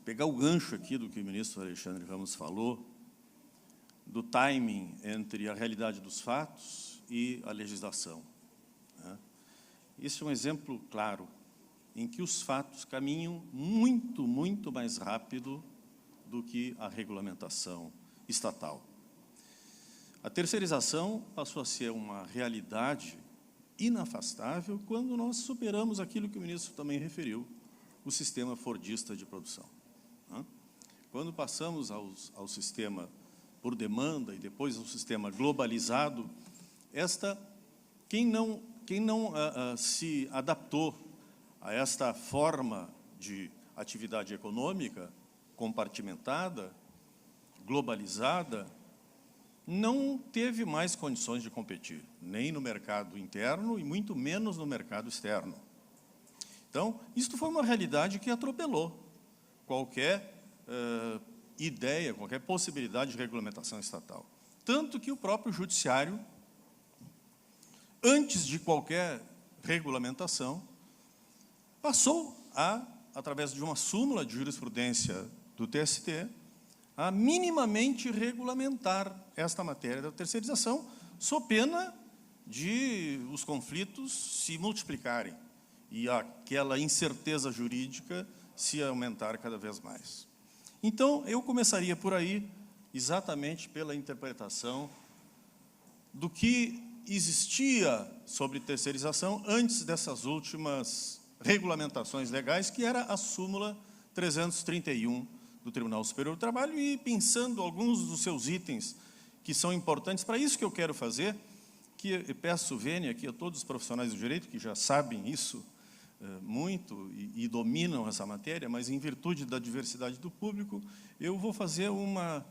S4: Pegar o gancho aqui do que o ministro Alexandre Ramos falou, do timing entre a realidade dos fatos e a legislação, né? Esse é um exemplo claro em que os fatos caminham muito, muito mais rápido do que a regulamentação estatal. A terceirização passou a ser uma realidade inafastável quando nós superamos aquilo que o ministro também referiu, o sistema fordista de produção, né? Quando passamos ao sistema por demanda e depois ao sistema globalizado, quem não se adaptou a esta forma de atividade econômica compartimentada, globalizada, não teve mais condições de competir, nem no mercado interno e muito menos no mercado externo. Então, isto foi uma realidade que atropelou qualquer ideia, qualquer possibilidade de regulamentação estatal. Tanto que o próprio judiciário, antes de qualquer regulamentação, passou através de uma súmula de jurisprudência do TST, a minimamente regulamentar esta matéria da terceirização, sob pena de os conflitos se multiplicarem e aquela incerteza jurídica se aumentar cada vez mais. Então, eu começaria por aí, exatamente pela interpretação do que existia sobre terceirização antes dessas últimas regulamentações legais, que era a súmula 331 do Tribunal Superior do Trabalho, e pensando alguns dos seus itens que são importantes. Para isso que eu quero fazer, que eu peço vênia aqui a todos os profissionais do direito, que já sabem isso muito e dominam essa matéria, mas em virtude da diversidade do público, eu vou fazer uma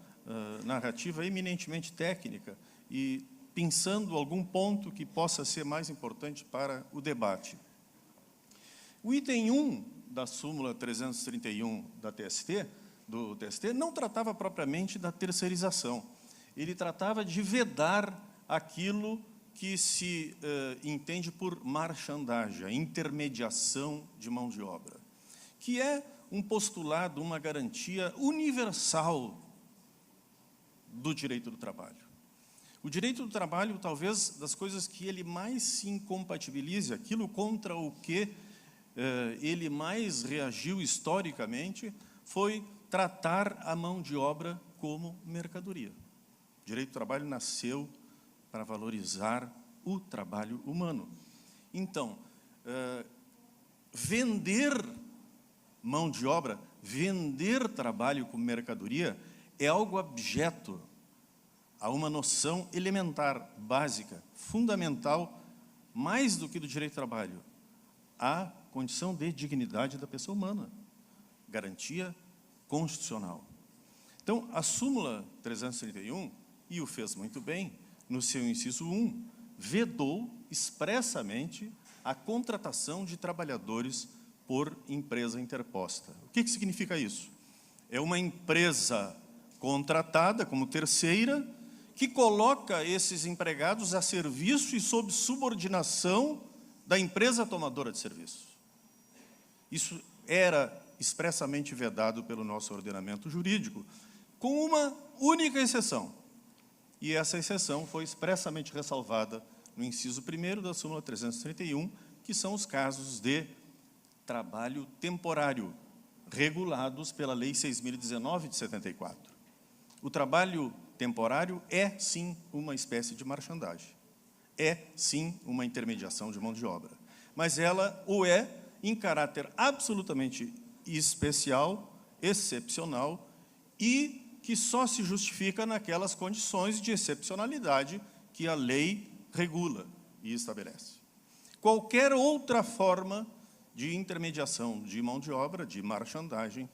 S4: narrativa eminentemente técnica e pensando algum ponto que possa ser mais importante para o debate. O item 1 da súmula 331 do TST não tratava propriamente da terceirização. Ele tratava de vedar aquilo que se entende por marchandagem, a intermediação de mão de obra, que é um postulado, uma garantia universal do direito do trabalho. O direito do trabalho, talvez, das coisas que ele mais se incompatibilize, aquilo contra o que ele mais reagiu historicamente, foi tratar a mão de obra como mercadoria. O direito do trabalho nasceu para valorizar o trabalho humano. Então, vender mão de obra, vender trabalho como mercadoria, é algo abjeto a uma noção elementar, básica, fundamental, mais do que do direito do trabalho, a condição de dignidade da pessoa humana, garantia constitucional. Então, a súmula 331, e o fez muito bem, no seu inciso 1, vedou expressamente a contratação de trabalhadores por empresa interposta. O que significa isso? É uma empresa contratada como terceira que coloca esses empregados a serviço e sob subordinação da empresa tomadora de serviço. Isso era expressamente vedado pelo nosso ordenamento jurídico, com uma única exceção. E essa exceção foi expressamente ressalvada no inciso 1º da súmula 331, que são os casos de trabalho temporário, regulados pela Lei 6.019 de 74. O trabalho temporário é, sim, uma espécie de marchandagem. É, sim, uma intermediação de mão de obra. Mas ela o é em caráter absolutamente especial, excepcional, e que só se justifica naquelas condições de excepcionalidade que a lei regula e estabelece. Qualquer outra forma de intermediação de mão de obra, de marchandagem,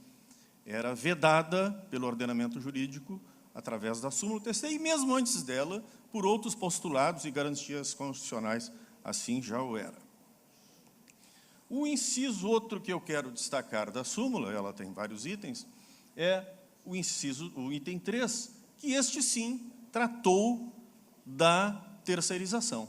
S4: era vedada pelo ordenamento jurídico através da súmula TC, e mesmo antes dela, por outros postulados e garantias constitucionais, assim já o era. O inciso outro que eu quero destacar da súmula, ela tem vários itens, é o item 3, que este sim tratou da terceirização,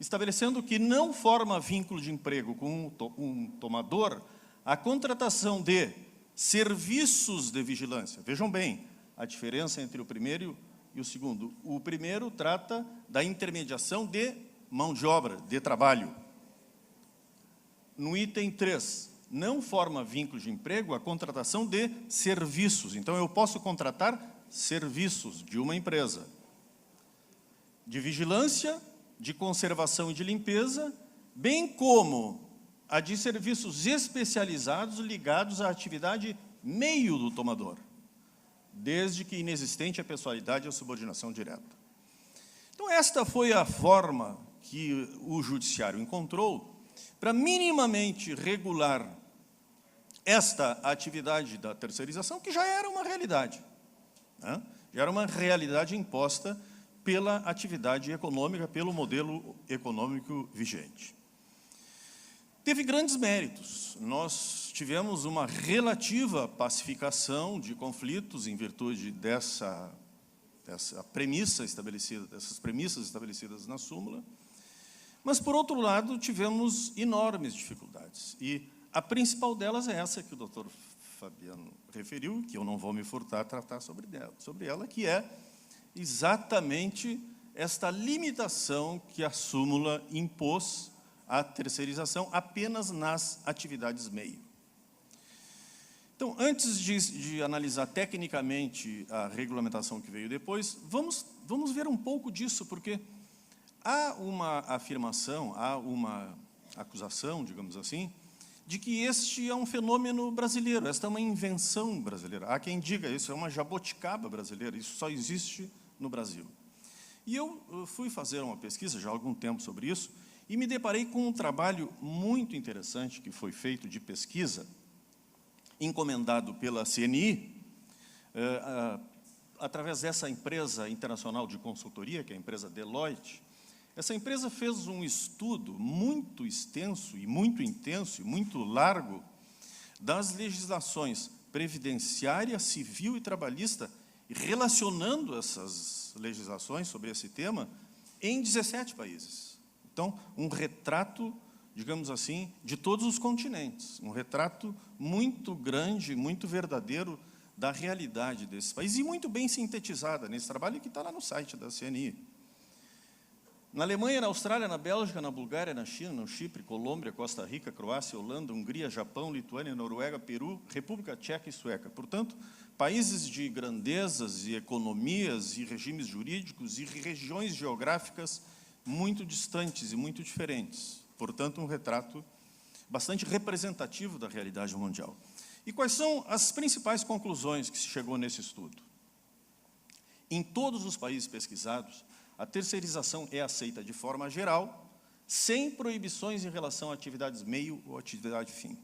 S4: estabelecendo que não forma vínculo de emprego com um tomador a contratação de serviços de vigilância. Vejam bem a diferença entre o primeiro e o segundo. O primeiro trata da intermediação de mão de obra, de trabalho. No item 3, não forma vínculo de emprego a contratação de serviços. Então, eu posso contratar serviços de uma empresa, de vigilância, de conservação e de limpeza, bem como a de serviços especializados ligados à atividade meio do tomador, desde que inexistente a pessoalidade e a subordinação direta. Então, esta foi a forma que o judiciário encontrou para minimamente regular esta atividade da terceirização, que já era uma realidade, né? Já era uma realidade imposta pela atividade econômica, pelo modelo econômico vigente. Teve grandes méritos. Nós tivemos uma relativa pacificação de conflitos em virtude dessa premissa estabelecida, dessas premissas estabelecidas na súmula, mas, por outro lado, tivemos enormes dificuldades. E a principal delas é essa que o doutor Fabiano referiu, que eu não vou me furtar a tratar sobre ela, que é exatamente esta limitação que a súmula impôs à terceirização apenas nas atividades meio. Então, antes de analisar tecnicamente a regulamentação que veio depois, vamos ver um pouco disso, porque há uma afirmação, há uma acusação, digamos assim, de que este é um fenômeno brasileiro, esta é uma invenção brasileira. Há quem diga isso é uma jaboticaba brasileira, isso só existe no Brasil. E eu fui fazer uma pesquisa já há algum tempo sobre isso e me deparei com um trabalho muito interessante que foi feito de pesquisa, encomendado pela CNI, através dessa empresa internacional de consultoria, que é a empresa Deloitte. Essa empresa fez um estudo muito extenso e muito intenso e muito largo das legislações previdenciária, civil e trabalhista, relacionando essas legislações sobre esse tema em 17 países. Então, um retrato, digamos assim, de todos os continentes, um retrato muito grande, muito verdadeiro da realidade desses países, e muito bem sintetizada nesse trabalho que está lá no site da CNI. Na Alemanha, na Austrália, na Bélgica, na Bulgária, na China, no Chipre, Colômbia, Costa Rica, Croácia, Holanda, Hungria, Japão, Lituânia, Noruega, Peru, República Tcheca e Sueca. Portanto, países de grandezas e economias e regimes jurídicos e regiões geográficas muito distantes e muito diferentes. Portanto, um retrato bastante representativo da realidade mundial. E quais são as principais conclusões que se chegou nesse estudo? Em todos os países pesquisados, a terceirização é aceita de forma geral, sem proibições em relação a atividades meio ou atividade fim.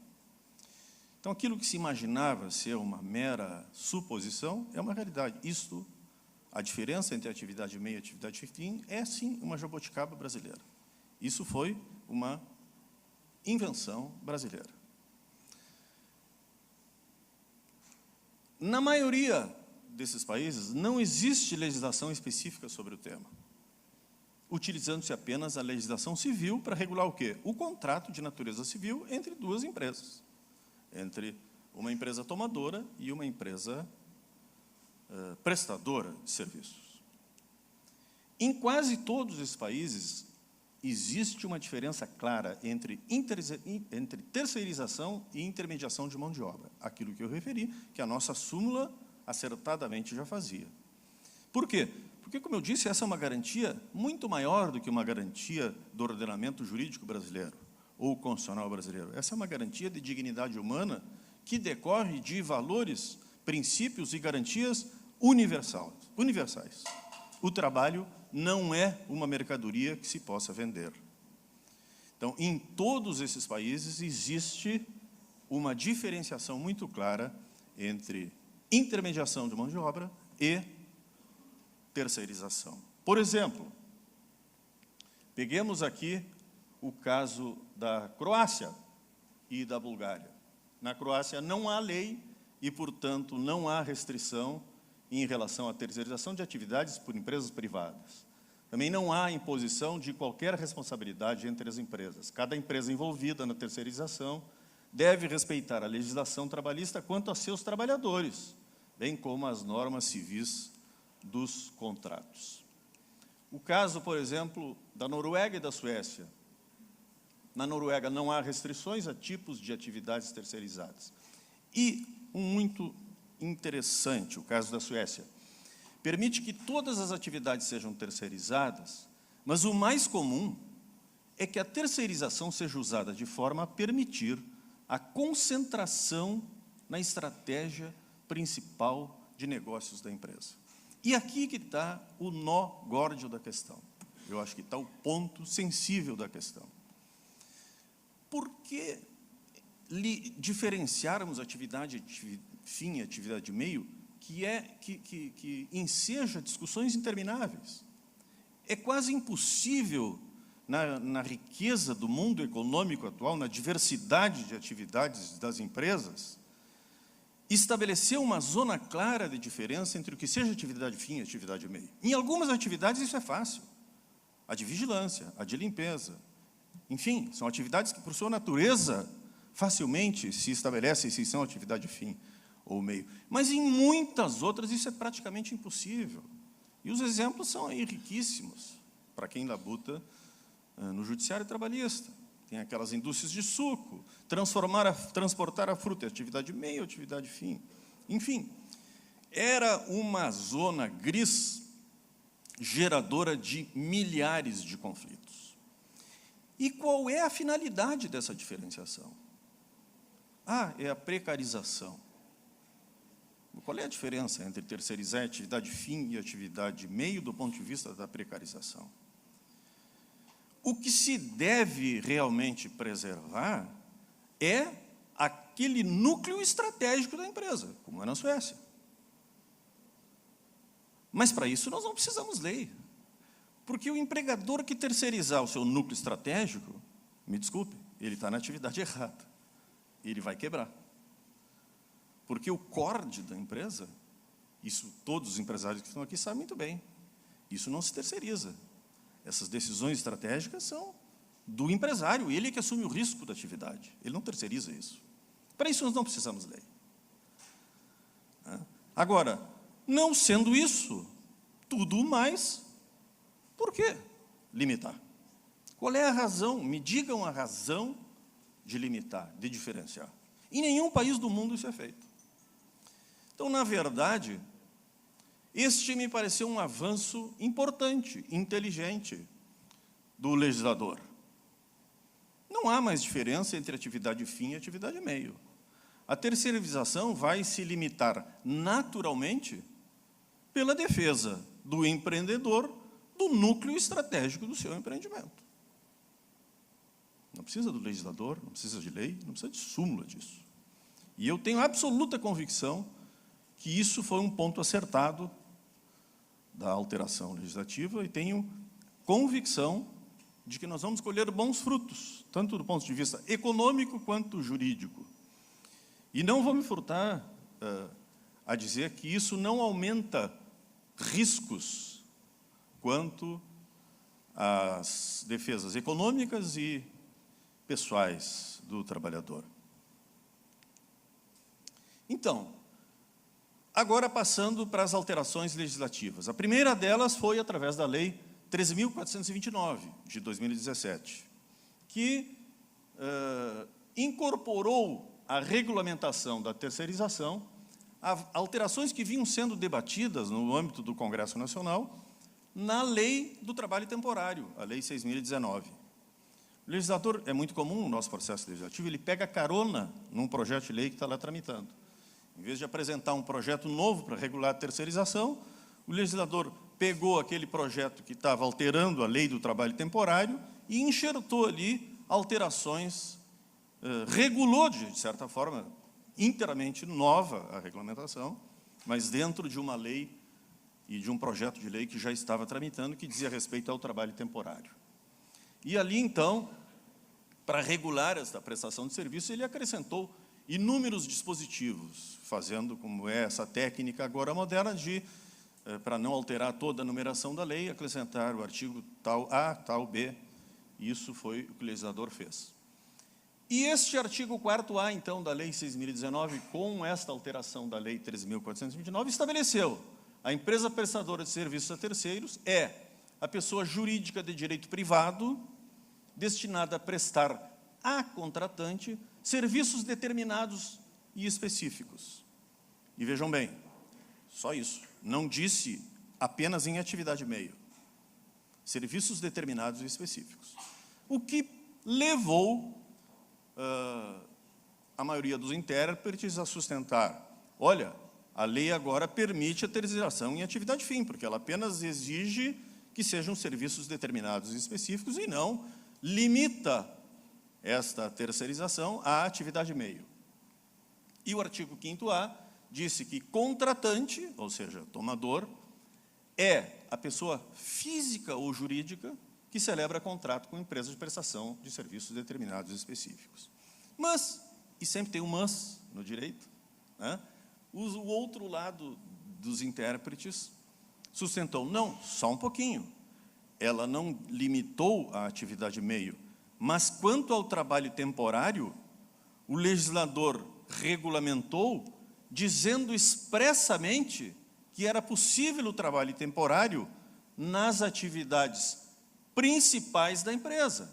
S4: Então, aquilo que se imaginava ser uma mera suposição é uma realidade. Isto, a diferença entre atividade meio e atividade fim, é, sim, uma jabuticaba brasileira. Isso foi uma invenção brasileira. Na maioria desses países, não existe legislação específica sobre o tema, utilizando-se apenas a legislação civil para regular o quê? O contrato de natureza civil entre duas empresas, entre uma empresa tomadora e uma empresa prestadora de serviços. Em quase todos esses países, existe uma diferença clara entre terceirização e intermediação de mão de obra. Aquilo que eu referi, que a nossa súmula acertadamente já fazia. Por quê? Porque, como eu disse, essa é uma garantia muito maior do que uma garantia do ordenamento jurídico brasileiro ou constitucional brasileiro. Essa é uma garantia de dignidade humana que decorre de valores, princípios e garantias universais. O trabalho não é uma mercadoria que se possa vender. Então, em todos esses países, existe uma diferenciação muito clara entre intermediação de mão de obra e terceirização. Por exemplo, peguemos aqui o caso da Croácia e da Bulgária. Na Croácia não há lei e, portanto, não há restrição em relação à terceirização de atividades por empresas privadas. Também não há imposição de qualquer responsabilidade entre as empresas. Cada empresa envolvida na terceirização deve respeitar a legislação trabalhista quanto a seus trabalhadores, bem como as normas civis dos contratos. O caso, por exemplo, da Noruega e da Suécia. Na Noruega não há restrições a tipos de atividades terceirizadas. E um muito interessante, o caso da Suécia. Permite que todas as atividades sejam terceirizadas, mas o mais comum é que a terceirização seja usada de forma a permitir a concentração na estratégia principal de negócios da empresa. E aqui que está o nó górdio da questão. Eu acho que está o ponto sensível da questão. Por que diferenciarmos atividade fim e atividade meio que enseja discussões intermináveis? É quase impossível, na riqueza do mundo econômico atual, na diversidade de atividades das empresas, estabelecer uma zona clara de diferença entre o que seja atividade fim e atividade meio. Em algumas atividades isso é fácil. A de vigilância, a de limpeza. Enfim, são atividades que, por sua natureza, facilmente se estabelecem se são atividade fim ou meio. Mas em muitas outras isso é praticamente impossível. E os exemplos são aí riquíssimos para quem labuta no judiciário trabalhista. Tem aquelas indústrias de suco, transportar a fruta, atividade meio, atividade fim. Enfim, era uma zona gris geradora de milhares de conflitos. E qual é a finalidade dessa diferenciação? É a precarização. Qual é a diferença entre terceirizar atividade fim e atividade meio do ponto de vista da precarização? O que se deve realmente preservar é aquele núcleo estratégico da empresa, como é na Suécia. Mas, para isso, nós não precisamos lei. Porque o empregador que terceirizar o seu núcleo estratégico, me desculpe, ele está na atividade errada. Ele vai quebrar. Porque o core da empresa, isso todos os empresários que estão aqui sabem muito bem, isso não se terceiriza. Essas decisões estratégicas são do empresário, ele é que assume o risco da atividade, ele não terceiriza isso. Para isso nós não precisamos de lei. Agora, não sendo isso, tudo mais, por que limitar? Qual é a razão? Me digam a razão de limitar, de diferenciar. Em nenhum país do mundo isso é feito. Então, na verdade, este me pareceu um avanço importante, inteligente do legislador. Não há mais diferença entre atividade fim e atividade meio. A terceirização vai se limitar naturalmente pela defesa do empreendedor do núcleo estratégico do seu empreendimento. Não precisa do legislador, não precisa de lei, não precisa de súmula disso. E eu tenho absoluta convicção que isso foi um ponto acertado da alteração legislativa e tenho convicção de que nós vamos colher bons frutos, tanto do ponto de vista econômico quanto jurídico. E não vou me furtar a dizer que isso não aumenta riscos quanto às defesas econômicas e pessoais do trabalhador. Então, agora passando para as alterações legislativas. A primeira delas foi através da Lei 13.429, de 2017, que incorporou a regulamentação da terceirização, alterações que vinham sendo debatidas no âmbito do Congresso Nacional, na Lei do Trabalho Temporário, a Lei 6.019. O legislador, é muito comum no nosso processo legislativo, ele pega carona num projeto de lei que está lá tramitando. Em vez de apresentar um projeto novo para regular a terceirização, o legislador pegou aquele projeto que estava alterando a Lei do Trabalho Temporário e enxertou ali alterações, regulou, de certa forma, inteiramente nova a regulamentação, mas dentro de uma lei e de um projeto de lei que já estava tramitando, que dizia respeito ao trabalho temporário. E ali, então, para regular esta prestação de serviço, ele acrescentou inúmeros dispositivos, fazendo como é essa técnica agora moderna de, para não alterar toda a numeração da lei, acrescentar o artigo tal A, tal B. Isso foi o que o legislador fez. E este artigo 4º, então, da Lei 6.019, com esta alteração da Lei 13.429, estabeleceu a empresa prestadora de serviços a terceiros é a pessoa jurídica de direito privado destinada a prestar a contratante serviços determinados e específicos. E vejam bem, só isso, não disse apenas em atividade meio. Serviços determinados e específicos. O que levou a maioria dos intérpretes a sustentar, olha, a lei agora permite a terceirização em atividade fim, porque ela apenas exige que sejam serviços determinados e específicos e não limita esta terceirização à atividade meio. E o artigo 5º-A disse que contratante, ou seja, tomador, é a pessoa física ou jurídica que celebra contrato com empresa de prestação de serviços determinados e específicos. Mas, e sempre tem um mas no direito, né? O outro lado dos intérpretes sustentou, não, só um pouquinho. Ela não limitou a atividade meio, mas quanto ao trabalho temporário, o legislador regulamentou, dizendo expressamente que era possível o trabalho temporário nas atividades principais da empresa.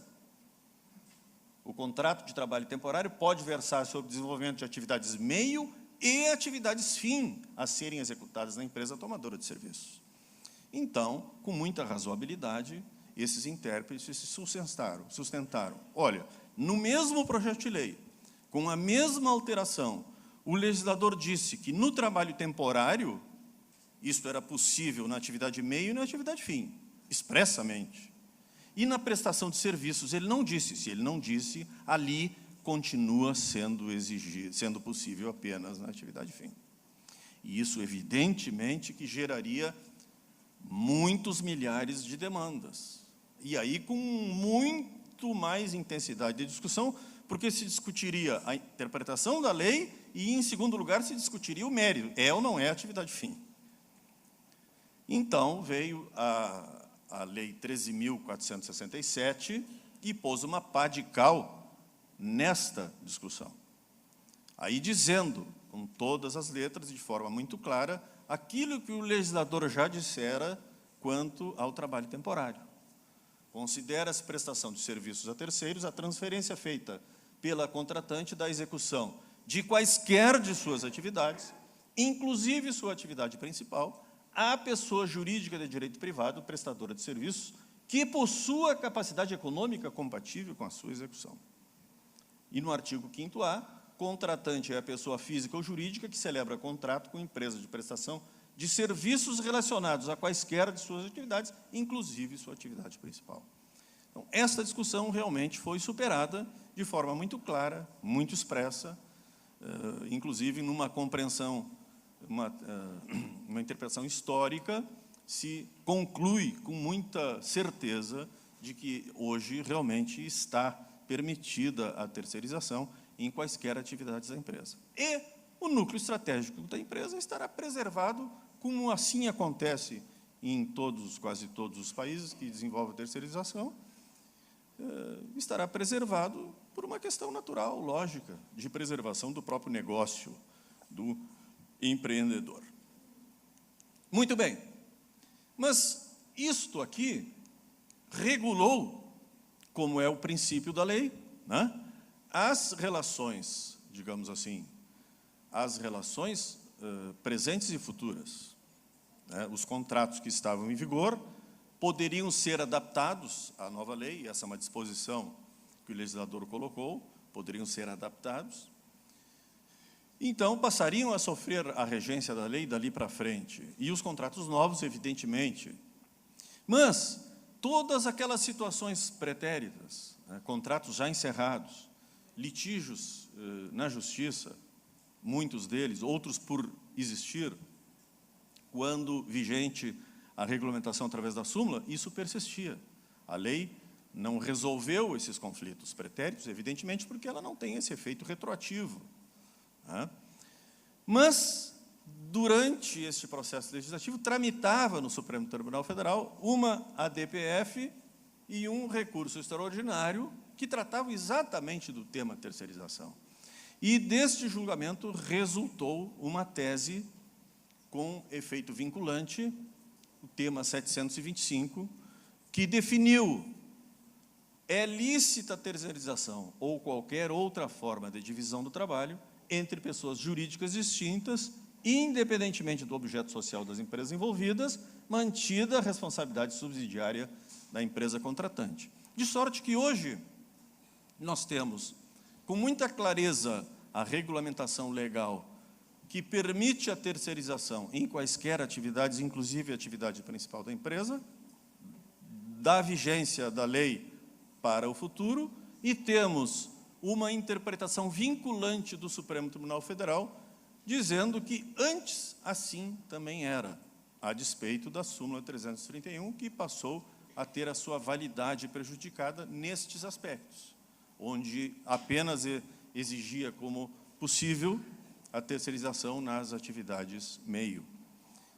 S4: O contrato de trabalho temporário pode versar sobre o desenvolvimento de atividades meio e atividades fim a serem executadas na empresa tomadora de serviços. Então, com muita razoabilidade, esses intérpretes se sustentaram. Olha, no mesmo projeto de lei, com a mesma alteração, o legislador disse que no trabalho temporário, isto era possível na atividade meio e na atividade fim, expressamente. E na prestação de serviços, ele não disse. Se ele não disse, ali continua sendo exigido, sendo possível apenas na atividade fim. E isso, evidentemente, que geraria muitos milhares de demandas. E aí, com muito mais intensidade de discussão, porque se discutiria a interpretação da lei e, em segundo lugar, se discutiria o mérito. É ou não é atividade fim? Então, veio a Lei 13.467 e pôs uma pá de cal nesta discussão. Aí dizendo, com todas as letras, de forma muito clara, aquilo que o legislador já dissera quanto ao trabalho temporário. Considera-se prestação de serviços a terceiros a transferência feita pela contratante da execução de quaisquer de suas atividades, inclusive sua atividade principal, à pessoa jurídica de direito privado, prestadora de serviços, que possua capacidade econômica compatível com a sua execução. E no artigo 5º-A, contratante é a pessoa física ou jurídica que celebra contrato com empresa de prestação de serviços relacionados a quaisquer de suas atividades, inclusive sua atividade principal. Então, esta discussão realmente foi superada de forma muito clara, muito expressa, inclusive numa compreensão, uma interpretação histórica, se conclui com muita certeza de que hoje realmente está permitida a terceirização em quaisquer atividades da empresa. E o núcleo estratégico da empresa estará preservado, como assim acontece em quase todos os países que desenvolvem a terceirização, estará preservado por uma questão natural, lógica, de preservação do próprio negócio do empreendedor. Muito bem, mas isto aqui regulou, como é o princípio da lei, né, as relações, digamos assim, as relações presentes e futuras. Os contratos que estavam em vigor poderiam ser adaptados à nova lei, essa é uma disposição que o legislador colocou, poderiam ser adaptados. Então, passariam a sofrer a regência da lei dali para frente. E os contratos novos, evidentemente. Mas todas aquelas situações pretéritas, contratos já encerrados, litígios na justiça, muitos deles, outros por existir, quando vigente a regulamentação através da súmula, isso persistia. A lei não resolveu esses conflitos pretéritos, evidentemente, porque ela não tem esse efeito retroativo. Mas, durante este processo legislativo, tramitava no Supremo Tribunal Federal uma ADPF e um recurso extraordinário que tratavam exatamente do tema terceirização. E deste julgamento resultou uma tese com efeito vinculante, o tema 725, que definiu: é lícita a terceirização ou qualquer outra forma de divisão do trabalho entre pessoas jurídicas distintas, independentemente do objeto social das empresas envolvidas, mantida a responsabilidade subsidiária da empresa contratante. De sorte que hoje nós temos, com muita clareza, a regulamentação legal que permite a terceirização em quaisquer atividades, inclusive a atividade principal da empresa, da vigência da lei para o futuro, e temos uma interpretação vinculante do Supremo Tribunal Federal, dizendo que antes assim também era, a despeito da súmula 331, que passou a ter a sua validade prejudicada nestes aspectos, onde apenas exigia como possível a terceirização nas atividades meio.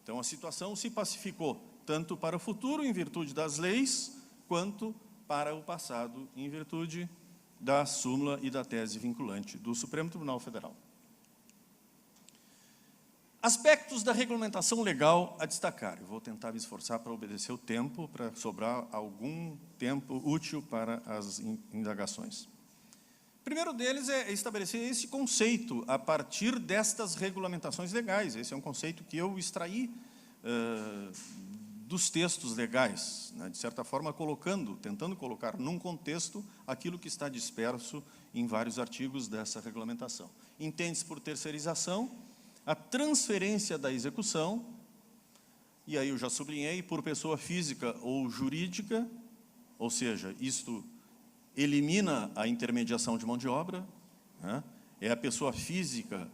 S4: Então, a situação se pacificou, tanto para o futuro, em virtude das leis, quanto para o passado, em virtude da súmula e da tese vinculante do Supremo Tribunal Federal. Aspectos da regulamentação legal a destacar. Eu vou tentar me esforçar para obedecer o tempo, para sobrar algum tempo útil para as indagações. O primeiro deles é estabelecer esse conceito a partir destas regulamentações legais. Esse é um conceito que eu extraí dos textos legais, né, de certa forma tentando colocar num contexto aquilo que está disperso em vários artigos dessa regulamentação. Entende-se por terceirização a transferência da execução, e aí eu já sublinhei, por pessoa física ou jurídica, ou seja, isto elimina a intermediação de mão de obra, né? É a pessoa física,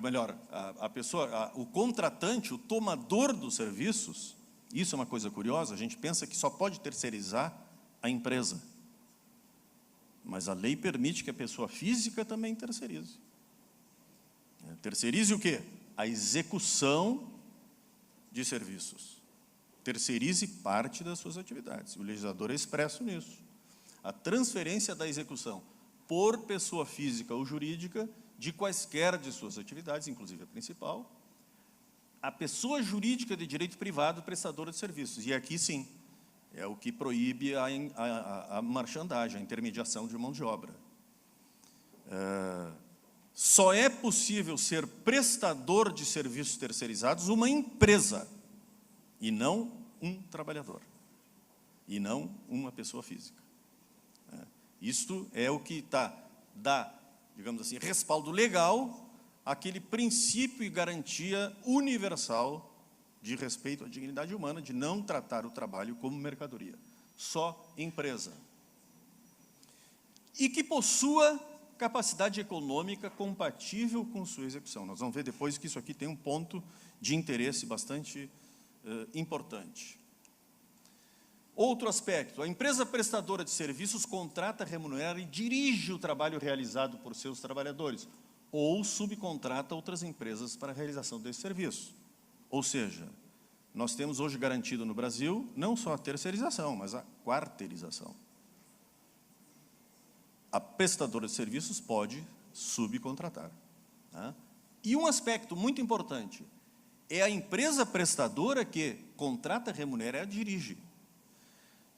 S4: melhor, a pessoa, o contratante, o tomador dos serviços. Isso é uma coisa curiosa, a gente pensa que só pode terceirizar a empresa, mas a lei permite que a pessoa física também terceirize. Terceirize o quê? A execução de serviços. terceirize parte das suas atividades. O legislador é expresso nisso. A transferência da execução por pessoa física ou jurídica de quaisquer de suas atividades, inclusive a principal, a pessoa jurídica de direito privado prestadora de serviços. E aqui, sim, é o que proíbe a marchandagem, a intermediação de mão de obra. Só é possível ser prestador de serviços terceirizados uma empresa, e não um trabalhador, e não uma pessoa física. Isto é o que dá, digamos assim, respaldo legal àquele princípio e garantia universal de respeito à dignidade humana, de não tratar o trabalho como mercadoria, só empresa. E que possua capacidade econômica compatível com sua execução. Nós vamos ver depois que isso aqui tem um ponto de interesse bastante importante. Outro aspecto, a empresa prestadora de serviços contrata, remunera e dirige o trabalho realizado por seus trabalhadores, ou subcontrata outras empresas para a realização desse serviço. Ou seja, nós temos hoje garantido no Brasil não só a terceirização, mas a quarteirização. A prestadora de serviços pode subcontratar. E um aspecto muito importante, é a empresa prestadora que contrata, remunera e dirige.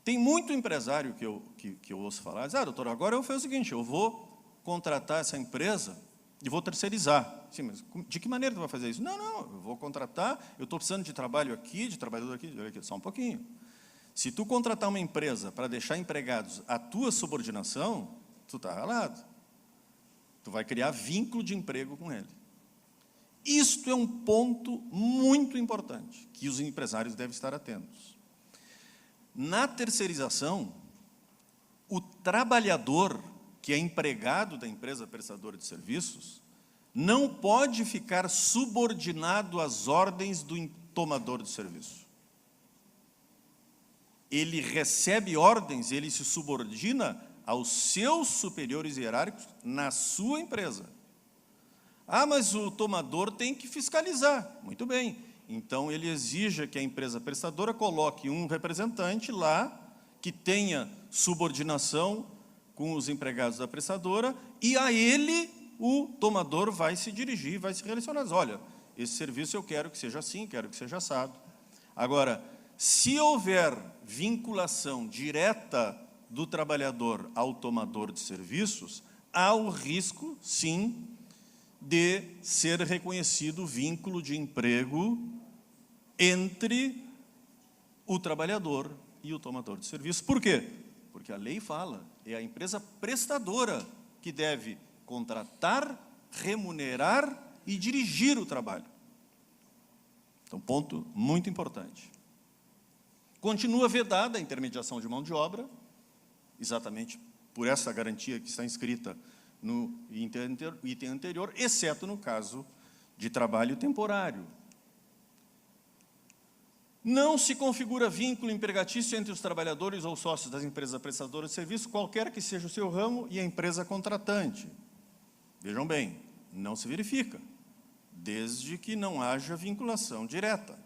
S4: Tem muito empresário que eu ouço falar, doutor, agora eu vou fazer o seguinte, eu vou contratar essa empresa e vou terceirizar. Sim, mas de que maneira tu vai fazer isso? Não, eu vou contratar, eu estou precisando de trabalho aqui, de trabalhador aqui, só um pouquinho. Se tu contratar uma empresa para deixar empregados a tua subordinação, tu está ralado. Tu vai criar vínculo de emprego com ele. Isto é um ponto muito importante, que os empresários devem estar atentos. Na terceirização, o trabalhador, que é empregado da empresa prestadora de serviços, não pode ficar subordinado às ordens do tomador de serviço. Ele recebe ordens, ele se subordina aos seus superiores hierárquicos na sua empresa. Mas o tomador tem que fiscalizar. Muito bem. Então, ele exige que a empresa prestadora coloque um representante lá que tenha subordinação com os empregados da prestadora e a ele o tomador vai se dirigir, vai se relacionar. Olha, esse serviço eu quero que seja assim, quero que seja assado. Agora, se houver vinculação direta do trabalhador ao tomador de serviços, há o risco, sim, de ser reconhecido o vínculo de emprego entre o trabalhador e o tomador de serviço. Por quê? Porque a lei fala, é a empresa prestadora que deve contratar, remunerar e dirigir o trabalho. Então, ponto muito importante. Continua vedada a intermediação de mão de obra, exatamente por essa garantia que está inscrita no item anterior, exceto no caso de trabalho temporário. Não se configura vínculo empregatício entre os trabalhadores ou sócios das empresas prestadoras de serviço, qualquer que seja o seu ramo, e a empresa contratante. Vejam bem, não se verifica, desde que não haja vinculação direta,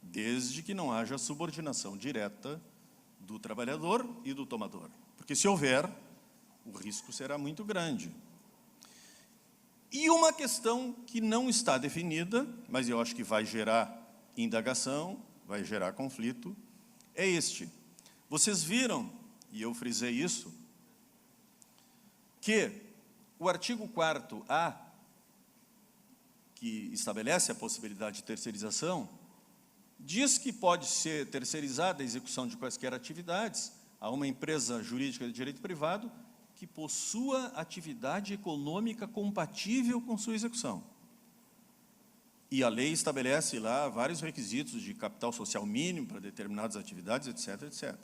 S4: desde que não haja subordinação direta do trabalhador e do tomador. Porque, se houver, o risco será muito grande. E uma questão que não está definida, mas eu acho que vai gerar indagação, vai gerar conflito, é este. Vocês viram, e eu frisei isso, que o artigo 4º-A, que estabelece a possibilidade de terceirização, diz que pode ser terceirizada a execução de quaisquer atividades a uma empresa jurídica de direito privado que possua atividade econômica compatível com sua execução. E a lei estabelece lá vários requisitos de capital social mínimo para determinadas atividades, etc., etc.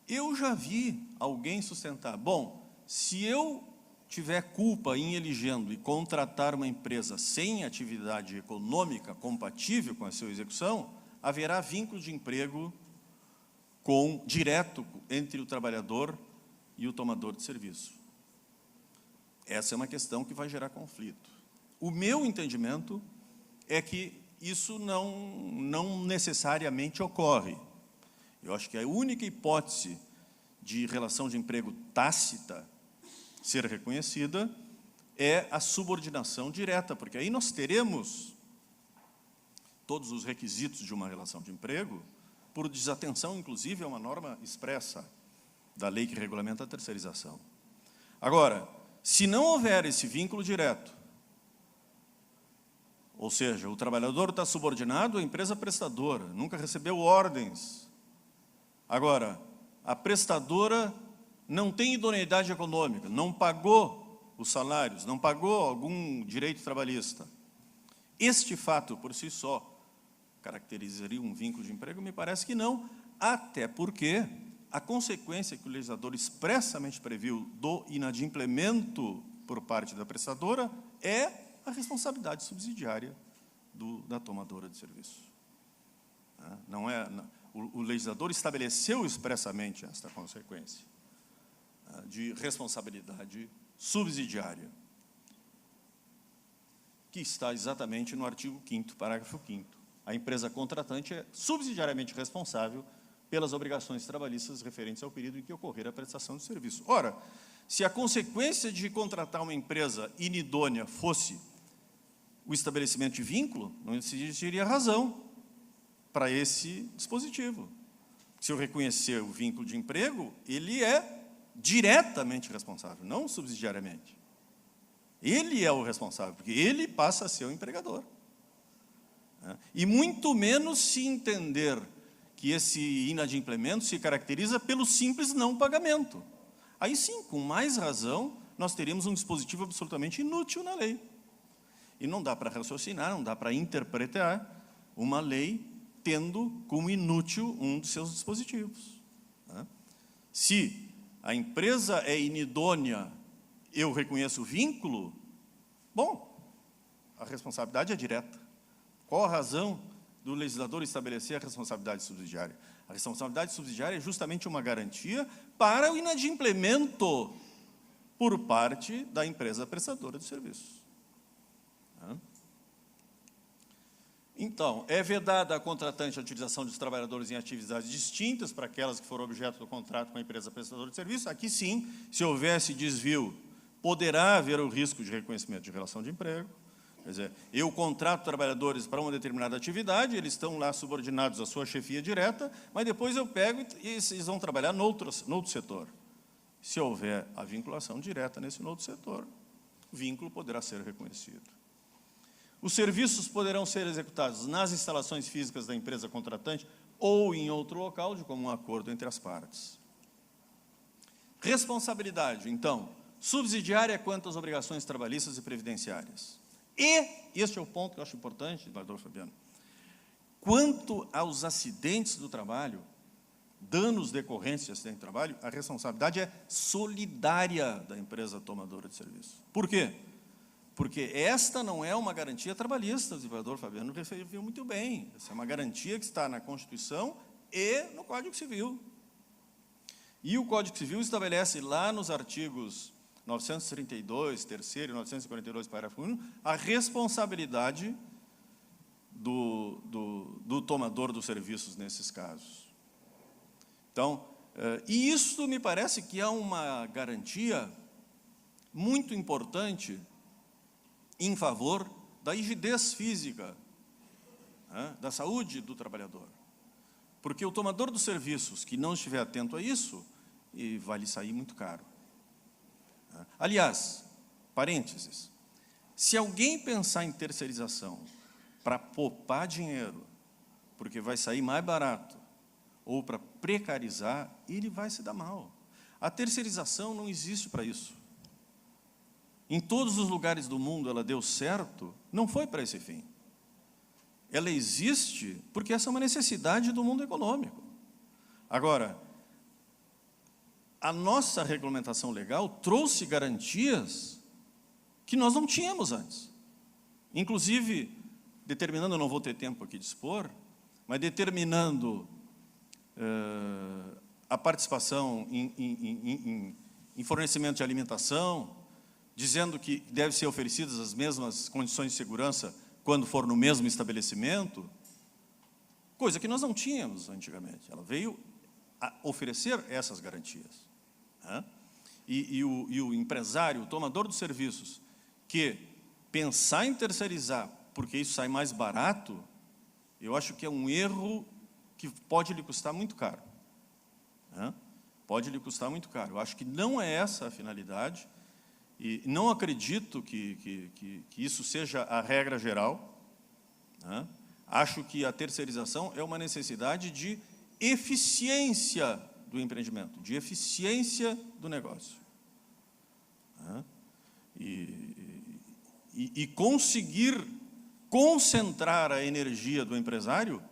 S4: Eu já vi alguém sustentar, bom, se eu tiver culpa em elegendo e contratar uma empresa sem atividade econômica compatível com a sua execução, haverá vínculo de emprego direto entre o trabalhador e o tomador de serviço. Essa é uma questão que vai gerar conflito. O meu entendimento é que isso não necessariamente ocorre. Eu acho que a única hipótese de relação de emprego tácita ser reconhecida é a subordinação direta, porque aí nós teremos todos os requisitos de uma relação de emprego, por desatenção, inclusive, a uma norma expressa da lei que regulamenta a terceirização. Agora, se não houver esse vínculo direto, ou seja, o trabalhador está subordinado à empresa prestadora, nunca recebeu ordens. Agora, a prestadora não tem idoneidade econômica, não pagou os salários, não pagou algum direito trabalhista. Este fato, por si só, caracterizaria um vínculo de emprego? Me parece que não, até porque a consequência que o legislador expressamente previu do inadimplemento por parte da prestadora é a responsabilidade subsidiária da tomadora de serviço. O legislador estabeleceu expressamente esta consequência de responsabilidade subsidiária, que está exatamente no artigo 5º, parágrafo 5º. A empresa contratante é subsidiariamente responsável pelas obrigações trabalhistas referentes ao período em que ocorrer a prestação de serviço. Ora, se a consequência de contratar uma empresa inidônea fosse o estabelecimento de vínculo, não existiria razão para esse dispositivo. Se eu reconhecer o vínculo de emprego, ele é diretamente responsável, não subsidiariamente. Ele é o responsável, porque ele passa a ser o empregador. E muito menos se entender que esse inadimplemento se caracteriza pelo simples não pagamento. Aí sim, com mais razão, nós teríamos um dispositivo absolutamente inútil na lei. E não dá para raciocinar, não dá para interpretar uma lei tendo como inútil um de seus dispositivos. Se a empresa é inidônea, eu reconheço o vínculo, bom, a responsabilidade é direta. Qual a razão do legislador estabelecer a responsabilidade subsidiária? A responsabilidade subsidiária é justamente uma garantia para o inadimplemento por parte da empresa prestadora de serviços. Então, é vedada a contratante a utilização dos trabalhadores em atividades distintas para aquelas que foram objeto do contrato com a empresa prestadora de serviço. Aqui sim, se houvesse desvio, poderá haver o risco de reconhecimento de relação de emprego. Quer dizer, eu contrato trabalhadores para uma determinada atividade, eles estão lá subordinados à sua chefia direta, mas depois eu pego e eles vão trabalhar no outro setor. Se houver a vinculação direta nesse outro setor, o vínculo poderá ser reconhecido. Os serviços poderão ser executados nas instalações físicas da empresa contratante ou em outro local de comum acordo entre as partes. Responsabilidade, então, subsidiária quanto às obrigações trabalhistas e previdenciárias. E, este é o ponto que eu acho importante, doutor Fabiano, quanto aos acidentes do trabalho, danos decorrentes de acidente de trabalho, a responsabilidade é solidária da empresa tomadora de serviço. Por quê? Porque esta não é uma garantia trabalhista, o desembargador Fabiano referiu muito bem. Essa é uma garantia que está na Constituição e no Código Civil. E o Código Civil estabelece lá nos artigos 932, terceiro e 942, parágrafo 1, a responsabilidade do tomador dos serviços nesses casos. Então, e isso me parece que é uma garantia muito importante em favor da rigidez física, da saúde do trabalhador. Porque o tomador dos serviços que não estiver atento a isso, vai lhe sair muito caro. Aliás, parênteses, se alguém pensar em terceirização para poupar dinheiro, porque vai sair mais barato, ou para precarizar, ele vai se dar mal. A terceirização não existe para isso. Em todos os lugares do mundo ela deu certo, não foi para esse fim. Ela existe porque essa é uma necessidade do mundo econômico. Agora, a nossa regulamentação legal trouxe garantias que nós não tínhamos antes. Inclusive, determinando, eu não vou ter tempo aqui de expor, mas determinando a participação em fornecimento de alimentação, dizendo que devem ser oferecidas as mesmas condições de segurança quando for no mesmo estabelecimento, coisa que nós não tínhamos antigamente. Ela veio a oferecer essas garantias. Né? E o empresário, o tomador dos serviços, que pensar em terceirizar porque isso sai mais barato, eu acho que é um erro que pode lhe custar muito caro. Né? Pode lhe custar muito caro. Eu acho que não é essa a finalidade, e não acredito que isso seja a regra geral. Né? Acho que a terceirização é uma necessidade de eficiência do empreendimento, de eficiência do negócio. Né? E conseguir concentrar a energia do empresário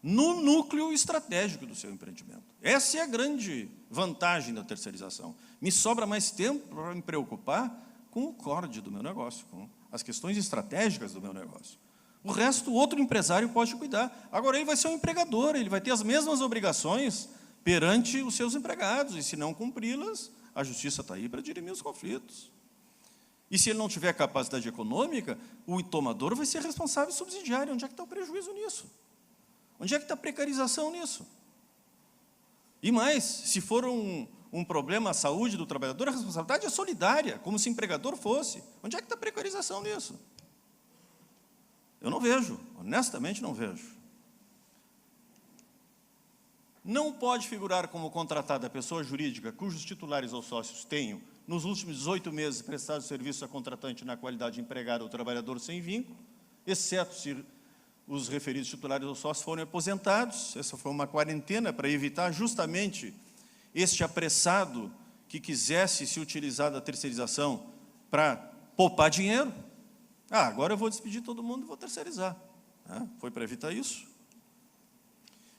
S4: no núcleo estratégico do seu empreendimento. Essa é a grande vantagem da terceirização. Me sobra mais tempo para me preocupar com o core do meu negócio, com as questões estratégicas do meu negócio. O resto, o outro empresário pode cuidar. Agora, ele vai ser um empregador, ele vai ter as mesmas obrigações perante os seus empregados, e se não cumpri-las, a justiça está aí para dirimir os conflitos. E se ele não tiver capacidade econômica, o tomador vai ser responsável subsidiário. Onde é que está o prejuízo nisso? Onde é que está a precarização nisso? E mais, se for um problema à saúde do trabalhador, a responsabilidade é solidária, como se o empregador fosse. Onde é que está a precarização nisso? Eu não vejo, honestamente não vejo. Não pode figurar como contratada a pessoa jurídica cujos titulares ou sócios tenham, nos últimos 18 meses, prestado serviço a contratante na qualidade de empregado ou trabalhador sem vínculo, exceto se os referidos titulares ou sócios forem aposentados. Essa foi uma quarentena para evitar justamente este apressado que quisesse se utilizar da terceirização para poupar dinheiro. Agora eu vou despedir todo mundo e vou terceirizar. Foi para evitar isso.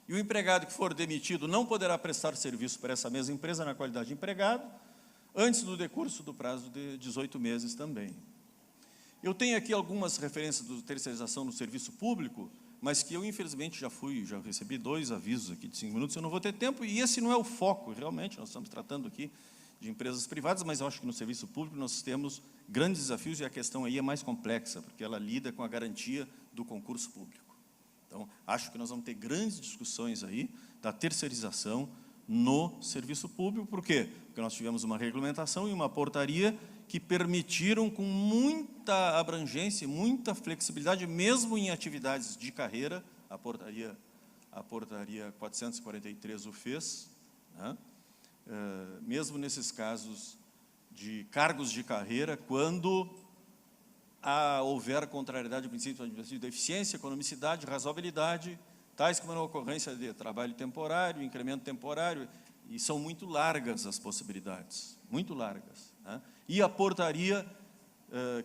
S4: E o empregado que for demitido não poderá prestar serviço para essa mesma empresa na qualidade de empregado, antes do decurso do prazo de 18 meses também. Eu tenho aqui algumas referências de terceirização no serviço público, mas que eu, infelizmente, já recebi 2 avisos aqui de 5 minutos, eu não vou ter tempo, e esse não é o foco, realmente, nós estamos tratando aqui de empresas privadas, mas eu acho que no serviço público nós temos grandes desafios, e a questão aí é mais complexa, porque ela lida com a garantia do concurso público. Então, acho que nós vamos ter grandes discussões aí da terceirização no serviço público. Por quê? Porque nós tivemos uma regulamentação e uma portaria que permitiram, com muita abrangência, muita flexibilidade, mesmo em atividades de carreira, a portaria 443 o fez, né? Mesmo nesses casos de cargos de carreira, quando houver contrariedade ao princípio da eficiência, economicidade, razoabilidade, tais como na ocorrência de trabalho temporário, incremento temporário, e são muito largas as possibilidades, muito largas. Né? E a portaria,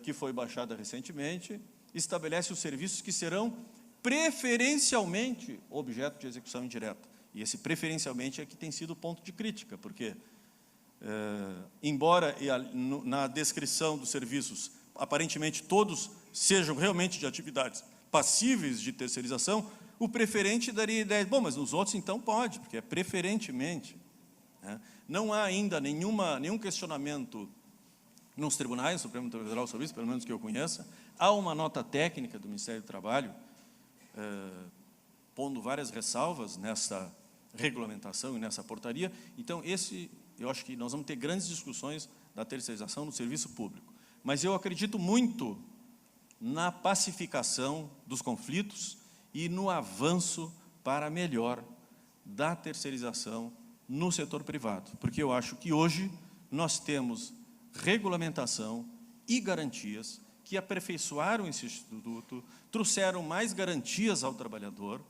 S4: que foi baixada recentemente, estabelece os serviços que serão preferencialmente objeto de execução indireta. E esse preferencialmente é que tem sido o ponto de crítica, porque, embora na descrição dos serviços, aparentemente todos sejam realmente de atividades passíveis de terceirização, o preferente daria ideia, bom, mas nos outros então pode, porque é preferentemente. Né? Não há ainda nenhum questionamento nos tribunais, Supremo Tribunal Federal sobre isso, pelo menos que eu conheça. Há uma nota técnica do Ministério do Trabalho, pondo várias ressalvas nessa regulamentação e nessa portaria. Então, eu acho que nós vamos ter grandes discussões da terceirização no serviço público. Mas eu acredito muito na pacificação dos conflitos e no avanço para melhor da terceirização no setor privado, porque eu acho que hoje nós temos regulamentação e garantias que aperfeiçoaram esse instituto, trouxeram mais garantias ao trabalhador,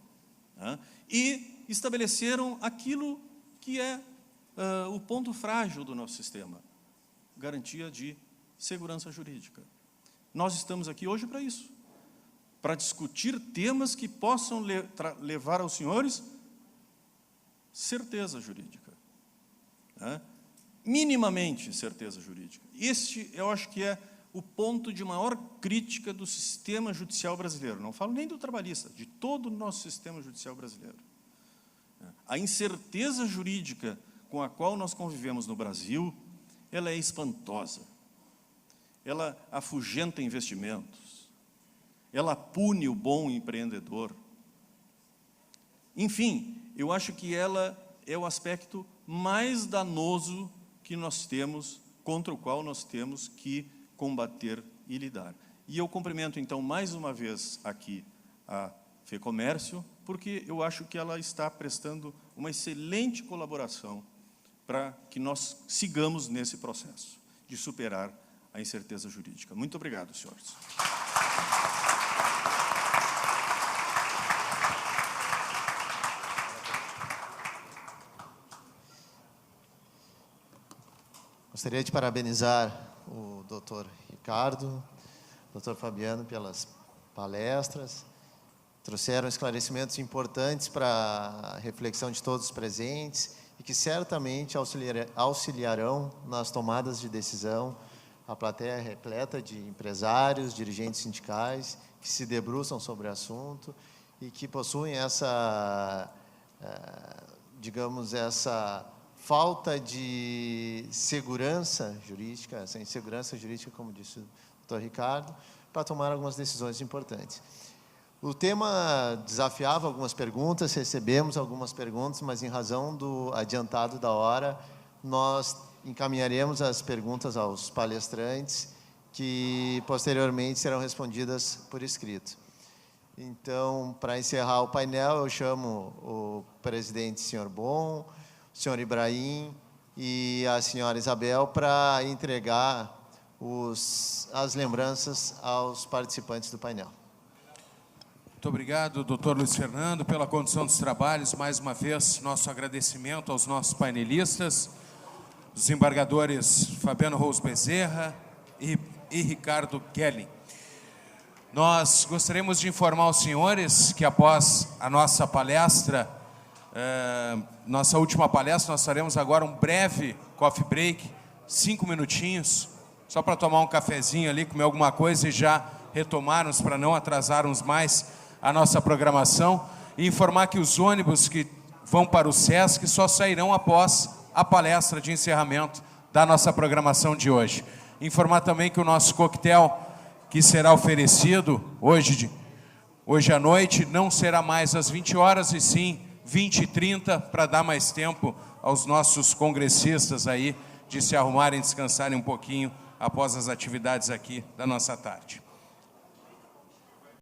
S4: né, e estabeleceram aquilo que é o ponto frágil do nosso sistema, garantia de segurança jurídica. Nós estamos aqui hoje para isso, para discutir temas que possam levar aos senhores certeza jurídica, né? Minimamente certeza jurídica. Este, eu acho que é o ponto de maior crítica do sistema judicial brasileiro. Não falo nem do trabalhista, de todo o nosso sistema judicial brasileiro. A incerteza jurídica com a qual nós convivemos no Brasil, ela é espantosa. Ela afugenta investimentos, ela pune o bom empreendedor. Enfim, eu acho que ela é o aspecto mais danoso que nós temos, contra o qual nós temos que combater e lidar. E eu cumprimento, então, mais uma vez aqui a FEComércio, porque eu acho que ela está prestando uma excelente colaboração para que nós sigamos nesse processo de superar a incerteza jurídica. Muito obrigado, senhores.
S2: Gostaria de parabenizar o doutor Ricardo, o doutor Fabiano pelas palestras. Trouxeram esclarecimentos importantes para a reflexão de todos os presentes e que certamente auxiliarão nas tomadas de decisão a plateia repleta de empresários, dirigentes sindicais que se debruçam sobre o assunto e que possuem essa, digamos, essa falta de segurança jurídica, essa insegurança jurídica, como disse o doutor Ricardo, para tomar algumas decisões importantes. O tema desafiava algumas perguntas, recebemos algumas perguntas, mas em razão do adiantado da hora, nós encaminharemos as perguntas aos palestrantes, que posteriormente serão respondidas por escrito. Então, para encerrar o painel, eu chamo o presidente, senhor Bon, o senhor Ibrahim e a senhora Isabel para entregar as lembranças aos participantes do painel.
S1: Muito obrigado, doutor Luiz Fernando, pela condução dos trabalhos. Mais uma vez, nosso agradecimento aos nossos painelistas, os desembargadores Fabiano Rous Bezerra e Ricardo Gelling. Nós gostaríamos de informar aos senhores que após a nossa palestra, nossa última palestra, nós faremos agora um breve coffee break, 5 minutinhos, só para tomar um cafezinho ali, comer alguma coisa e já retomarmos para não atrasarmos mais a nossa programação e informar que os ônibus que vão para o SESC só sairão após a palestra de encerramento da nossa programação de hoje. Informar também que o nosso coquetel que será oferecido hoje à noite não será mais às 20 horas e sim 20h30, para dar mais tempo aos nossos congressistas aí de se arrumarem e descansarem um pouquinho após as atividades aqui da nossa tarde.